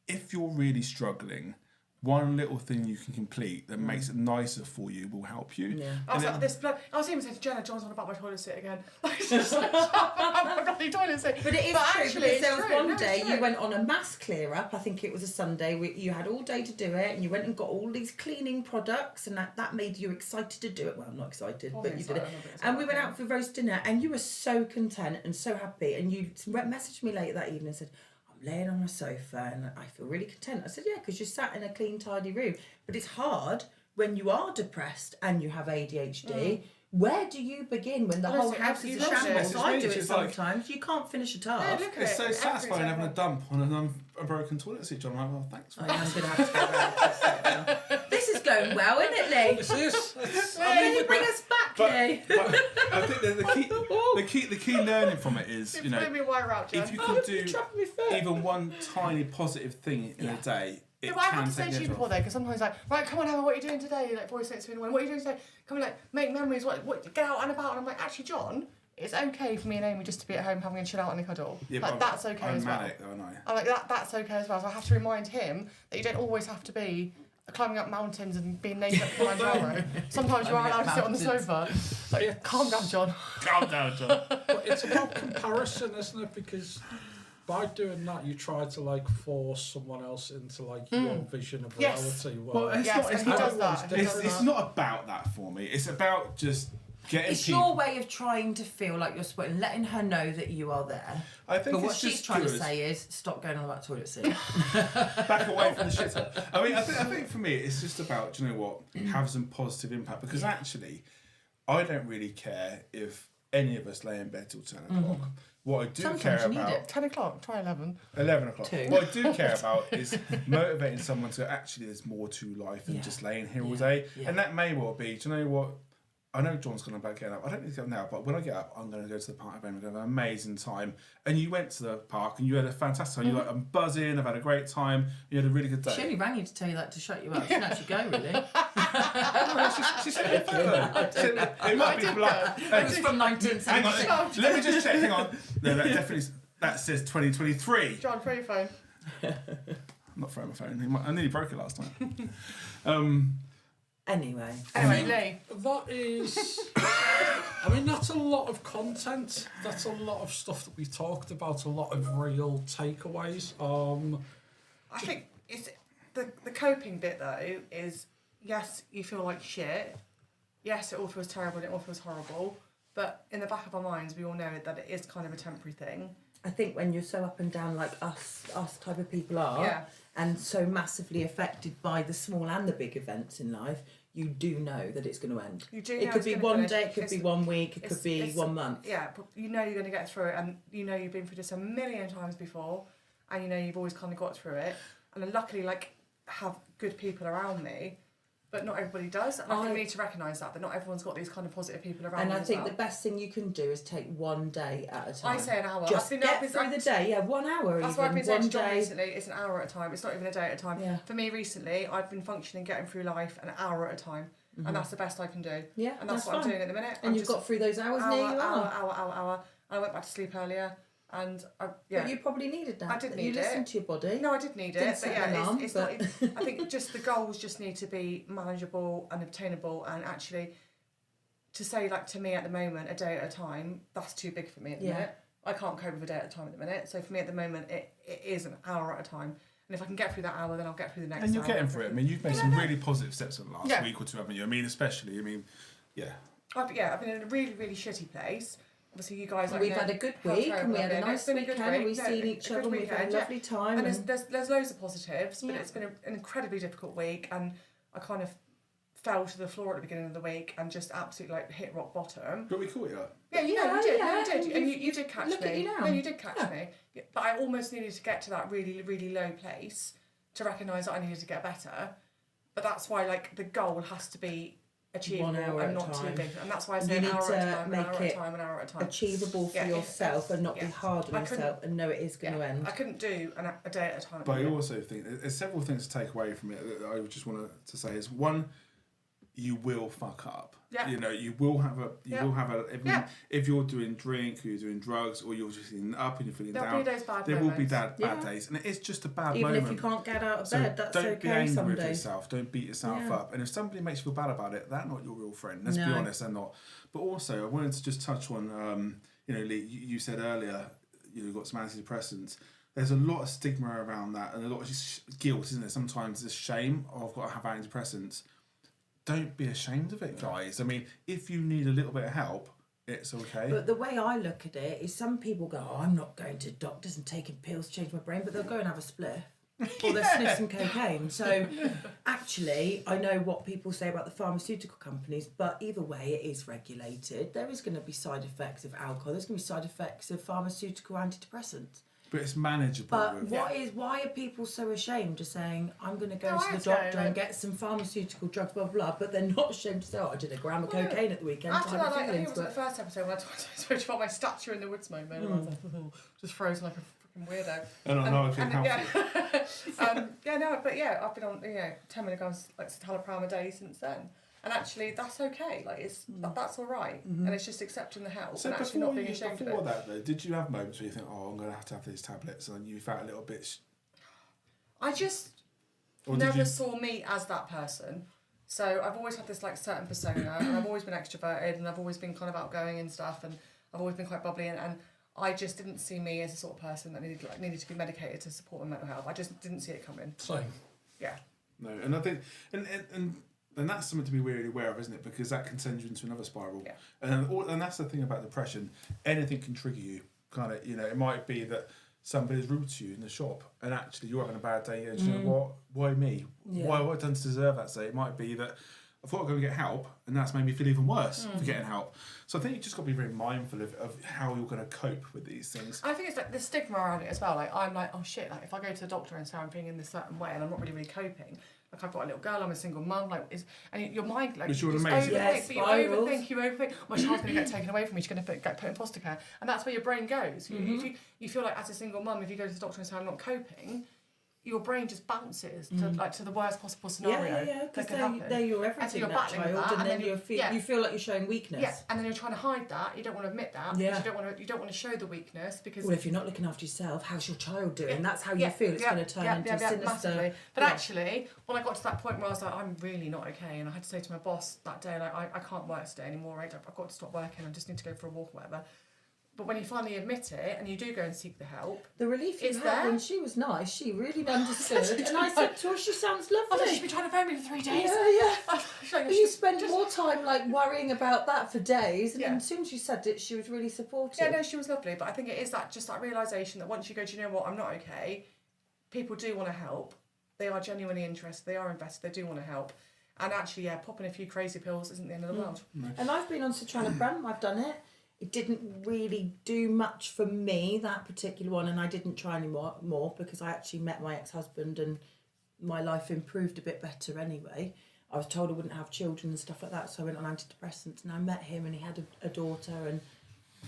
if you're really struggling, one little thing you can complete that makes it nicer for you will help you. Yeah. I was And like, then- I was even saying to Jenna, John's on about my toilet seat again. It's just like, my bloody toilet seat. But it is true, actually, because it's there was true. one No, it's day true. you went on a mass clear up, I think it was a Sunday, you had all day to do it, and you went and got all these cleaning products, and that made you excited to do it. Well, I'm not excited, Oh, but yes, you did I it. remember it. And we went out for roast dinner, and you were so content and so happy, and you messaged me later that evening and said, I'm laying on my sofa and I feel really content. I said, yeah, because you sat in a clean, tidy room. But it's hard when you are depressed and you have ADHD. Where do you begin when the whole Honestly, house is you a love it. shambles? It's I do it just like- sometimes. You can't finish a Yeah, task. look at It's it. so Every satisfying having a time. dump on a broken toilet seat, John. I'm like, well, thanks for I that. am going to have to go round this now. This is going well, isn't it, Lee? This is. It's, Can you bring us back, Lee? But I think the key learning from it is, You're you know, pulling me wire out, Jen. if you can do Trapped me foot. even one tiny positive thing in a day, it Yeah, but I can have to say take to the you edge before off. though, because sometimes like, right, come on, Emma, what are you doing today? Like, voice notes to me in the morning, what are you doing today? Come on, like, make memories, what, get out and about. And I'm like, actually, John, it's okay for me and Amy just to be at home having a chill out and a cuddle. Yeah, Like, but that's okay I'm as well. manic, though, aren't I? I'm like, that's okay as well. So I have to remind him that you don't always have to be climbing up mountains and being naked at Kilimanjaro. Sometimes you are Climbing up allowed to sit on the mountains. sofa. Like, Yeah. calm down, John. Calm down, John. But it's about comparison, isn't it? Because by doing that, you try to like force someone else into like your vision of Yes. reality. Well, Where it's Yes, not. and It's he not. does that. He It's, does it's that. not about that for me. It's about just It's your way of trying to feel like you're supporting, letting her know that you are there. I think But what it's she's just trying to good. say is, stop going on about toilet seat. Back away from the shit. I mean, I think for me, it's just about, do you know what, have some positive impact. Because actually, I don't really care if any of us lay in bed till 10 o'clock. What I do Sometimes care you need about... it. 10 o'clock, try 11. 11 o'clock. 2. What I do care about is motivating someone to actually there's more to life than just laying here all day. Yeah. And that may well be, do you know what? I know John's going to about getting up. I don't need to get up now, but when I get up, I'm going to go to the park. I'm going to have an amazing time. And you went to the park and you had a fantastic time. You're like, I'm buzzing. I've had a great time. You had a really good day. She only rang you to tell you that to shut you up. She didn't actually go, really. She said it it might be blunt. It was from Hang 1976. on, let me just check. Hang on. No, that definitely that says 2023. John, throw your phone. I'm not throwing my phone. I nearly broke it last time. Anyway. Anyway, Lee. That is, I mean, that's a lot of content. That's a lot of stuff that we talked about. A lot of real takeaways. I think it's the coping bit though is, yes, you feel like shit. Yes, it all feels terrible and it all feels horrible. But in the back of our minds, we all know that it is kind of a temporary thing. I think when you're so up and down like us type of people are, Yeah. and so massively affected by the small and the big events in life, you do know that it's going to end. You do It know could it's be gonna one finish. day, it could be 1 week, it could be it's- 1 month. Yeah, but you know you're going to get through it, and you know you've been through this a million times before, and you know you've always kind of got through it. And I luckily have good people around me, but not everybody does. And I think we need to recognise that not everyone's got these kind of positive people around And them I as think well. the best thing you can do is take 1 day at a time. I say an hour. Just get through the day. Yeah, 1 hour. That's even. what I've been saying to One John day. recently. It's an hour at a time. It's not even a day at a time. Yeah. For me recently, I've been functioning, getting through life an hour at a time. And that's the best I can do. Yeah, And that's what I'm fine. doing at the minute. And I'm you've just got through those hours, and there you are. hour. And I went back to sleep earlier. And yeah. But you probably needed that. I did need You listened it. to your body. No, I did need Didn't it, but set yeah, an alarm, it's but- not. I think just the goals just need to be manageable and obtainable, and actually, to say like to me at the moment, a day at a time, that's too big for me at the minute. I can't cope with a day at a time at the minute. So for me at the moment, it is an hour at a time. And if I can get through that hour, then I'll get through the next. And you're hour. getting through it. I mean, you've made some really positive steps in the last Yeah. week or two, haven't you? I mean, especially, yeah. I've been in a really, really shitty place. Obviously, you guys. We've had a good how week, terrible and we had I've a been. nice It's been a good weekend, and week. we've No, seen a each good other, and we've had a weekend, yeah. lovely time. And And there's loads of positives, but Yeah. it's been an incredibly difficult week, and I kind of fell to the floor at the beginning of the week and just absolutely hit rock bottom. But we caught you up. Yeah, you Yeah, did. yeah, No, you did. and And you did catch look me. at you now. No, you did catch Yeah. me. Yeah, but I almost needed to get to that really, really low place to recognise that I needed to get better. But that's why, the goal has to be achievable 1 hour and at a not too time. big. And that's why I You say an need hour to at a time, an make hour at a it time, an hour at a time. achievable for Yeah, yourself, and not be yeah. hard on I couldn't- yourself, and know it is going to end. I couldn't do a day at a time. But I also think there's several things to take away from it that I just want to say is one, you will fuck up. Yeah. You know, you will have a Yeah. if you're doing drink or you're doing drugs or you're just feeling up and you're feeling There'll down. be those bad there will be moments. bad Yeah. days, and it is just a bad Even moment. if you can't get out of So bed, that's don't okay be angry some with days. yourself. Don't beat yourself Yeah. up. And if somebody makes you feel bad about it, they're not your real friend. Let's be No. honest, they're not. But also, I wanted to just touch on, Lee, you said earlier, you've got some antidepressants. There's a lot of stigma around that, and a lot of just guilt, isn't there? Sometimes there's shame. Oh, I've got to have antidepressants. Don't be ashamed of it, guys. I mean, if you need a little bit of help, it's okay. But the way I look at it is, some people go, "Oh, I'm not going to doctors and taking pills to change my brain," but they'll go and have a spliff. Or they'll sniff some cocaine. So actually, I know what people say about the pharmaceutical companies, but either way, it is regulated. There is going to be side effects of alcohol. There's going to be side effects of pharmaceutical antidepressants. But it's manageable. But with- why are people so ashamed of saying, I'm going to go No, to I the was going, doctor and get some pharmaceutical drugs, blah, blah, blah, but they're not ashamed to say, oh, I did a gram of cocaine at the weekend. After to that, have a I think feelings, it was in the but first episode when I spoke about my statue in the woods moment. And I was like, just frozen like a freaking weirdo. And I know I feel helpful. I've been on 10 milligrams citalopram a day since then, and actually that's okay. That's all right, and it's just accepting the help So and actually not being ashamed of before it. that, though, did you have moments where you think, oh, I'm going to have these tablets, and you felt a little bit... I just Or did never you... saw me as that person. So I've always had this certain persona, and I've always been extroverted, and I've always been kind of outgoing and stuff, and I've always been quite bubbly, and I just didn't see me as the sort of person that needed to be medicated to support my mental health. I just didn't see it coming. Same. Yeah. No, and I think... And then that's something to be really aware of, isn't it? Because that can send you into another spiral. Yeah. And that's the thing about depression. Anything can trigger you. Kind of, it might be that somebody's rude to you in the shop, and actually you're having a bad day. And you know what? Why me? Yeah. Why what I've done to deserve that? Say it might be that I thought I was going to get help, and that's made me feel even worse for getting help. So I think you just got to be very mindful of how you're going to cope with these things. I think it's like the stigma around it as well. Like I'm like, oh shit, like if I go to the doctor and say I'm feeling in this certain way and I'm not really coping, like I've got a little girl, I'm a single mum, and your mind like Which you're you amazing. Yes, but you spirals. overthink. My child's going to get taken away from me. She's going to get put in foster care, and that's where your brain goes. You feel like as a single mum, if you go to the doctor and say I'm not coping, your brain just bounces to the worst possible scenario because that can happen. they're your And so everything, you're that battling with child, that, and then you you feel like you're showing weakness. Yeah, and then you're trying to hide that. You don't want to admit that. Yeah. Because you don't want to show the weakness because. Well, if you're not looking after yourself, how's your child doing? Yeah, That's how you feel. It's going to turn into sinister. Massively. But actually, when I got to that point where I was like, I'm really not okay, and I had to say to my boss that day, like, I can't work today anymore. Right? I've got to stop working. I just need to go for a walk or whatever. But when you finally admit it and you do go and seek the help, The relief you It's had there. when she was nice, she really understood. And I said to her, she sounds oh, lovely. she's been trying to phone me for 3 days. Yeah. She's like, But you spend more time like worrying about that for days, and Yeah. then as soon as you said it, she was really supportive. Yeah, no, she was lovely, but I think it is that realisation that once you go, do you know what, I'm not okay, people do want to help. They are genuinely interested, they are invested, they do want to help. And actually, yeah, popping a few crazy pills isn't the end of the world. And I've been on citalopram, I've done it. It didn't really do much for me, that particular one, and I didn't try any more because I actually met my ex-husband and my life improved a bit better anyway. I was told I wouldn't have children and stuff like that, so I went on antidepressants, and I met him and he had a daughter, and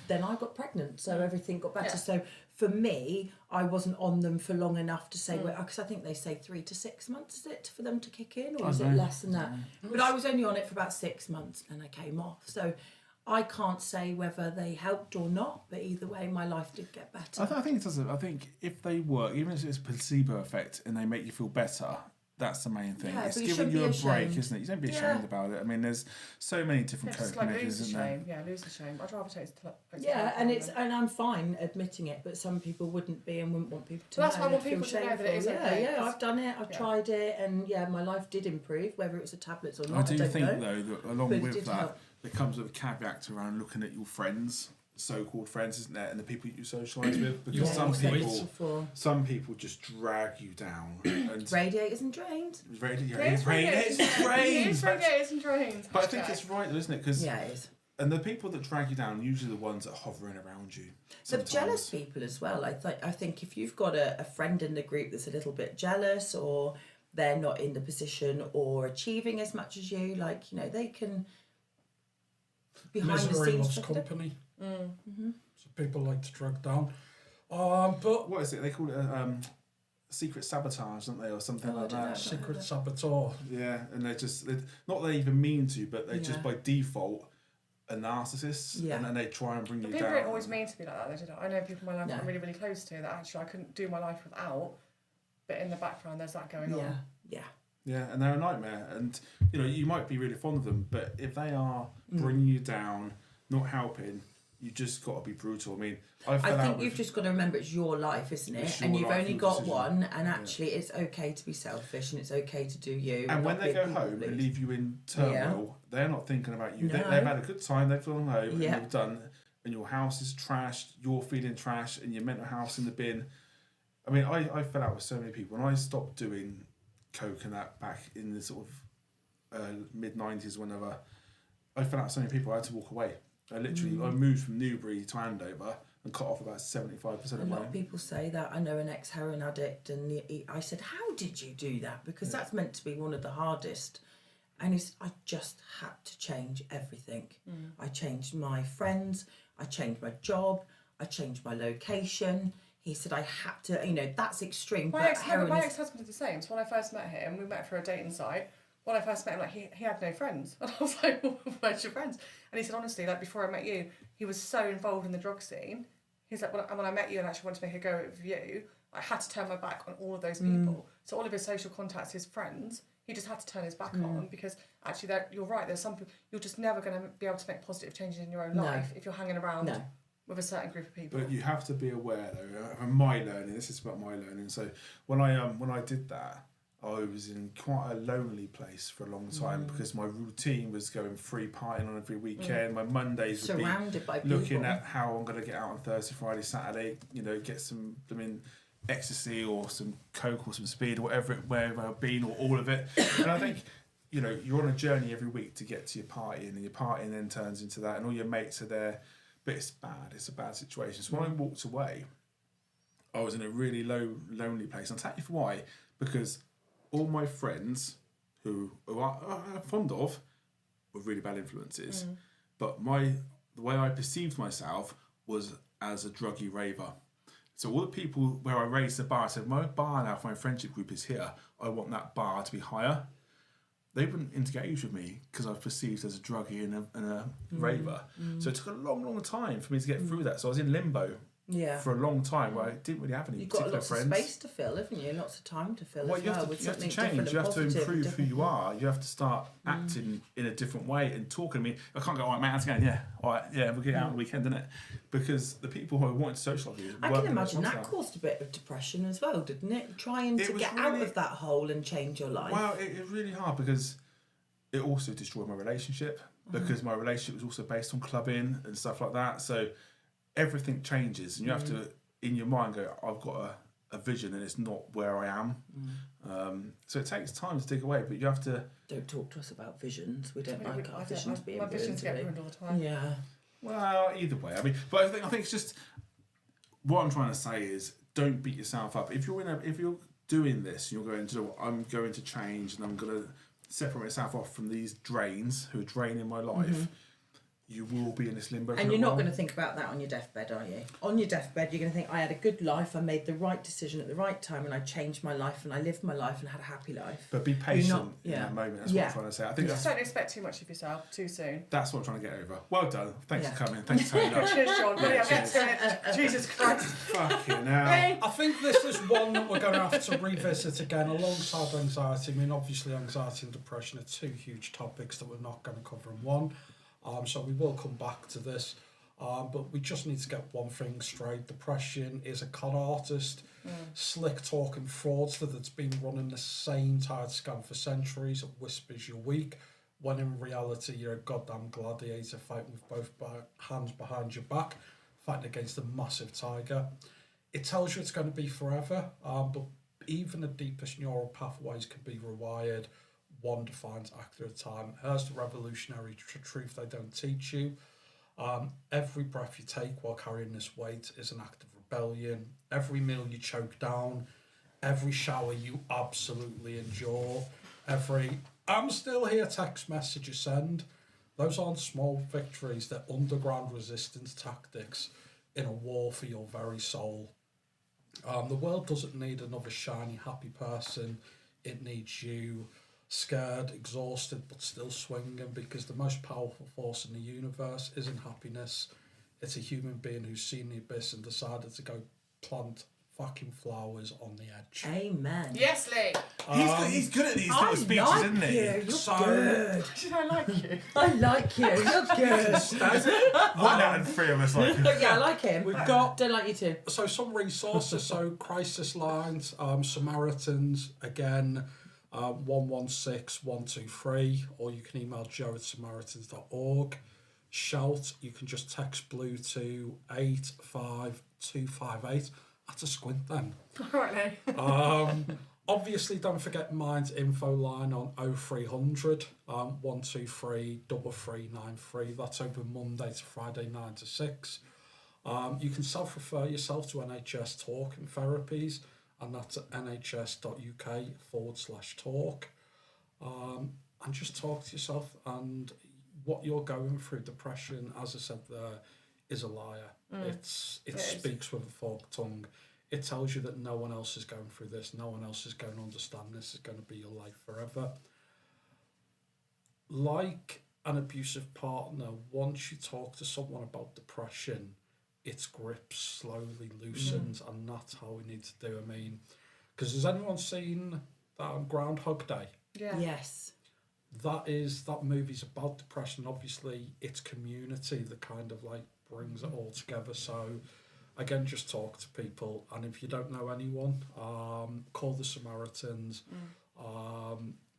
then I got pregnant, so everything got better. Yeah. So for me, I wasn't on them for long enough to say, because I think they say 3 to 6 months, is it, for them to kick in, or is it less than that? But I was only on it for about 6 months and I came off. So I can't say whether they helped or not, but either way, my life did get better. I think it does. I think if they work, even if it's a placebo effect, and they make you feel better, that's the main thing. Yeah, It's but you giving shouldn't you be a ashamed. break, isn't it? You don't be Yeah. ashamed about it. I mean, there's so many different It's just coping like measures, lose the isn't there? shame. Yeah, lose the shame. I'd rather take it to Yeah, and I'm fine admitting it, but some people wouldn't be and wouldn't want people to Well, that's know. why I want They'd feel people to know that it is shameful. okay, Yeah, 'cause- I've done it, I've Yeah. tried it, and yeah, my life did improve, whether it was the tablets or not. I do don't think know. though that along But it with did that, help. there comes with a caveat around looking at your friends, so-called friends, isn't there, and the people you socialise with, because Yeah, some exactly. people, some people just drag you down and Radiators and drains. radiators Radiators and drains. But I think it's right though, isn't it? Because Yeah, it is. and the people that drag you down are usually the ones that are hovering around you. The sometimes. jealous people as well. I think if you've got a friend in the group that's a little bit jealous, or they're not in the position or achieving as much as you, like, they can behind the Misery scenes. loves stuff. company. So people like to drag down. But What is it? They call it secret sabotage, don't they, or something Oh, I like don't know. that? secret saboteur. Yeah, and they're not they even mean to, but they just Yeah. by default are narcissists, Yeah. and then they try and bring But you people down. don't always mean to be like that, though, do they? I know people in my life No. I'm really, really close to that actually I couldn't do my life without, but in the background there's that going Yeah, on. yeah. Yeah, and they're a nightmare, and you might be really fond of them, but if they are bringing you down, not helping, you just got to be brutal. I mean, I think you've just got to remember it's your life, isn't it? It's And your you've life, only your got decision. one, and actually it's okay to be selfish and it's okay to do you. And when not they be a go people home and pleaser. leave you in turmoil, they're not thinking about you. No. They've had a good time, they've gone home, Yeah. and you've done, and your house is trashed, you're feeling trash, and your mental health's in the bin. I mean, I fell out with so many people. When I stopped doing coke and that back in the sort of mid-90s, whenever, I fell out with so many people, I had to walk away. I literally, I moved from Newbury to Andover and cut off about 75% A of lot my... of people say that. I know an ex-heroin addict, and I said, "How did you do that?" Because that's meant to be one of the hardest. And I just had to change everything. I changed my friends, I changed my job, I changed my location. He said I had to, that's extreme. My heroin is- ex-husband did the same. So when I first met him, we met for a dating site. When I first met him, like he had no friends, and I was like, well, "Where's your friends?" And he said, honestly, like before I met you, he was so involved in the drug scene. He's like, when I met you and actually wanted to make a go of you, I had to turn my back on all of those people. So all of his social contacts, his friends, he just had to turn his back on, because actually, you're right. There's some people you're just never going to be able to make positive changes in your own No. life if you're hanging around No. with a certain group of people. But you have to be aware, though, of my learning. This is about my learning. So when I did that, I was in quite a lonely place for a long time because my routine was going free partying on every weekend. My Mondays would be Surrounded by looking people. at how I'm going to get out on Thursday, Friday, Saturday, get some, ecstasy or some coke or some speed or wherever I've been, or all of it. And I think, you're on a journey every week to get to your partying, and your partying then turns into that, and all your mates are there, but it's bad. It's a bad situation. So when I walked away, I was in a really lonely place. And I'll tell you for why. Because all my friends who I'm fond of were really bad influences. But the way I perceived myself was as a druggy raver. So all the people where I raised the bar, I said, my bar now for my friendship group is here. I want that bar to be higher. They wouldn't engage with me because I was perceived as a druggie and a raver. So it took a long, long time for me to get through that. So I was in limbo for a long time where I didn't really have any You've got particular lots friends. of space to fill, haven't you? Lots of time to fill as You well. have to, with you have to something change. different You and have to positive, improve who different. you are. You have to start acting in a different way and talking to me. I can't go, all right, mate, how's it going? Yeah, all right, yeah, we'll get out on the weekend, innit? Because the people who I wanted to socialise with I weren't can gonna imagine that respond to caused a bit of depression as well, didn't it? Trying It to was get out really- of that hole and change your life. Well, it was really hard because it also destroyed my relationship because my relationship was also based on clubbing and stuff like that. So everything changes, and you have to, in your mind, go, I've got a vision and it's not where I am. So it takes time to dig away, but you have to... Don't talk to us about visions. We don't I like our don't- visions being my visions get ruined. ruined all the time. Yeah. Well, either way. I mean, but I think it's just... What I'm trying to say is, don't beat yourself up. If you're doing this, and you're going, do you know what, I'm going to change and I'm going to separate myself off from these drains who are draining my life, you will be in this limbo. And you're not going to think about that on your deathbed, are you? On your deathbed, you're going to think, I had a good life, I made the right decision at the right time, and I changed my life, and I lived my life and had a happy life. But be patient in yeah. that moment. That's what I'm trying to say. I think Just don't expect too much of yourself too soon. that's what I'm trying to get over. Well done. Thanks Yeah. for coming. Thanks for turning up. Cheers, John. Really, I'll get to it. Jesus Christ. Fucking hell. I think this is one that we're going to have to revisit again alongside anxiety. I mean, obviously, anxiety and depression are two huge topics that we're not going to cover in one. So we will come back to this. But we just need to get one thing straight. Depression is a con artist, slick talking fraudster that's been running the same tired scam for centuries. It whispers you're weak, when in reality you're a goddamn gladiator fighting with both hands behind your back, fighting against a massive tiger. It tells you it's going to be forever, but even the deepest neural pathways can be rewired. One defined act at a time. Here's the revolutionary truth they don't teach you. Every breath you take while carrying this weight is an act of rebellion. Every meal you choke down, every shower you absolutely endure, every "I'm still here" text message you send, those aren't small victories, they're underground resistance tactics in a war for your very soul. The world doesn't need another shiny, happy person. It needs you, scared, exhausted, but still swinging, because the most powerful force in the universe isn't happiness. It's a human being who's seen the abyss and decided to go plant fucking flowers on the edge. Amen. Yes, Lee. He's good at these I little speeches, like isn't he? you. You're So- good. Did I like you? I like you. You're good. One out of three of us like But yeah, I like him. We've got Don't like you too. so some resources, so crisis lines, Samaritans, again, 116123, or you can email joe@samaritans.org. Shout, you can just text blue to 85258. That's a squint then. All right, Lee. Obviously, don't forget Mind's info line on 0300 123 3393. That's open Monday to Friday 9 to 6. You can self-refer yourself to NHS Talk and Therapies, and that's at nhs.uk/talk. And just talk to yourself, and what you're going through, depression, as I said there, is a liar. It speaks with a forked tongue. It tells you that no one else is going through this, no one else is going to understand this, is going to be your life forever. Like an abusive partner, once you talk to someone about depression, its grip slowly loosens, and that's how we need to do. I mean, because has anyone seen that Groundhog Day? Yeah. Yes. That movie's about depression. Obviously, it's community that kind of like brings it all together. So again, just talk to people, and if you don't know anyone, call the Samaritans.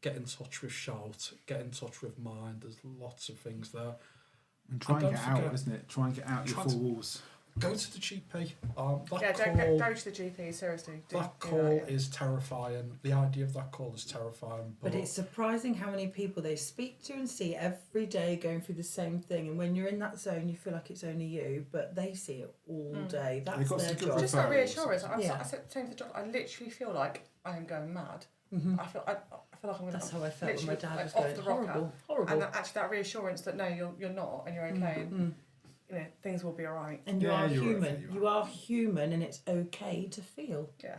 Get in touch with Shout, get in touch with Mind. There's lots of things there. And try and don't get out, forget- isn't it? Try and get out your Try four to- walls. Go to the GP. That Yeah, call, go to the GP, seriously. Do that that, call yeah. is terrifying. The idea of that call is terrifying. But it's surprising how many people they speak to and see every day going through the same thing. And when you're in that zone, you feel like it's only you, but they see it all day. That's got their some good job. Just that referrals. reassurance. Yeah. I said saying to the doctor, I literally feel like I am going mad. Mhm. I feel like I'm going to. That's how I felt when my dad was off going. the rocker. Horrible, horrible. And that reassurance that no, you're not, and you're okay, and you know things will be alright. And you Yeah, are you're human. okay, you You are human, and it's okay to feel. Yeah.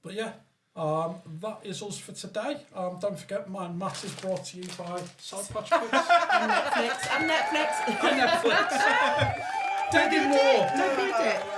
But yeah, that is us for today. Don't forget, Mind Matt is brought to you by Side Patch Kids And Netflix. And Netflix. and Netflix. Dig in more. Don't read it.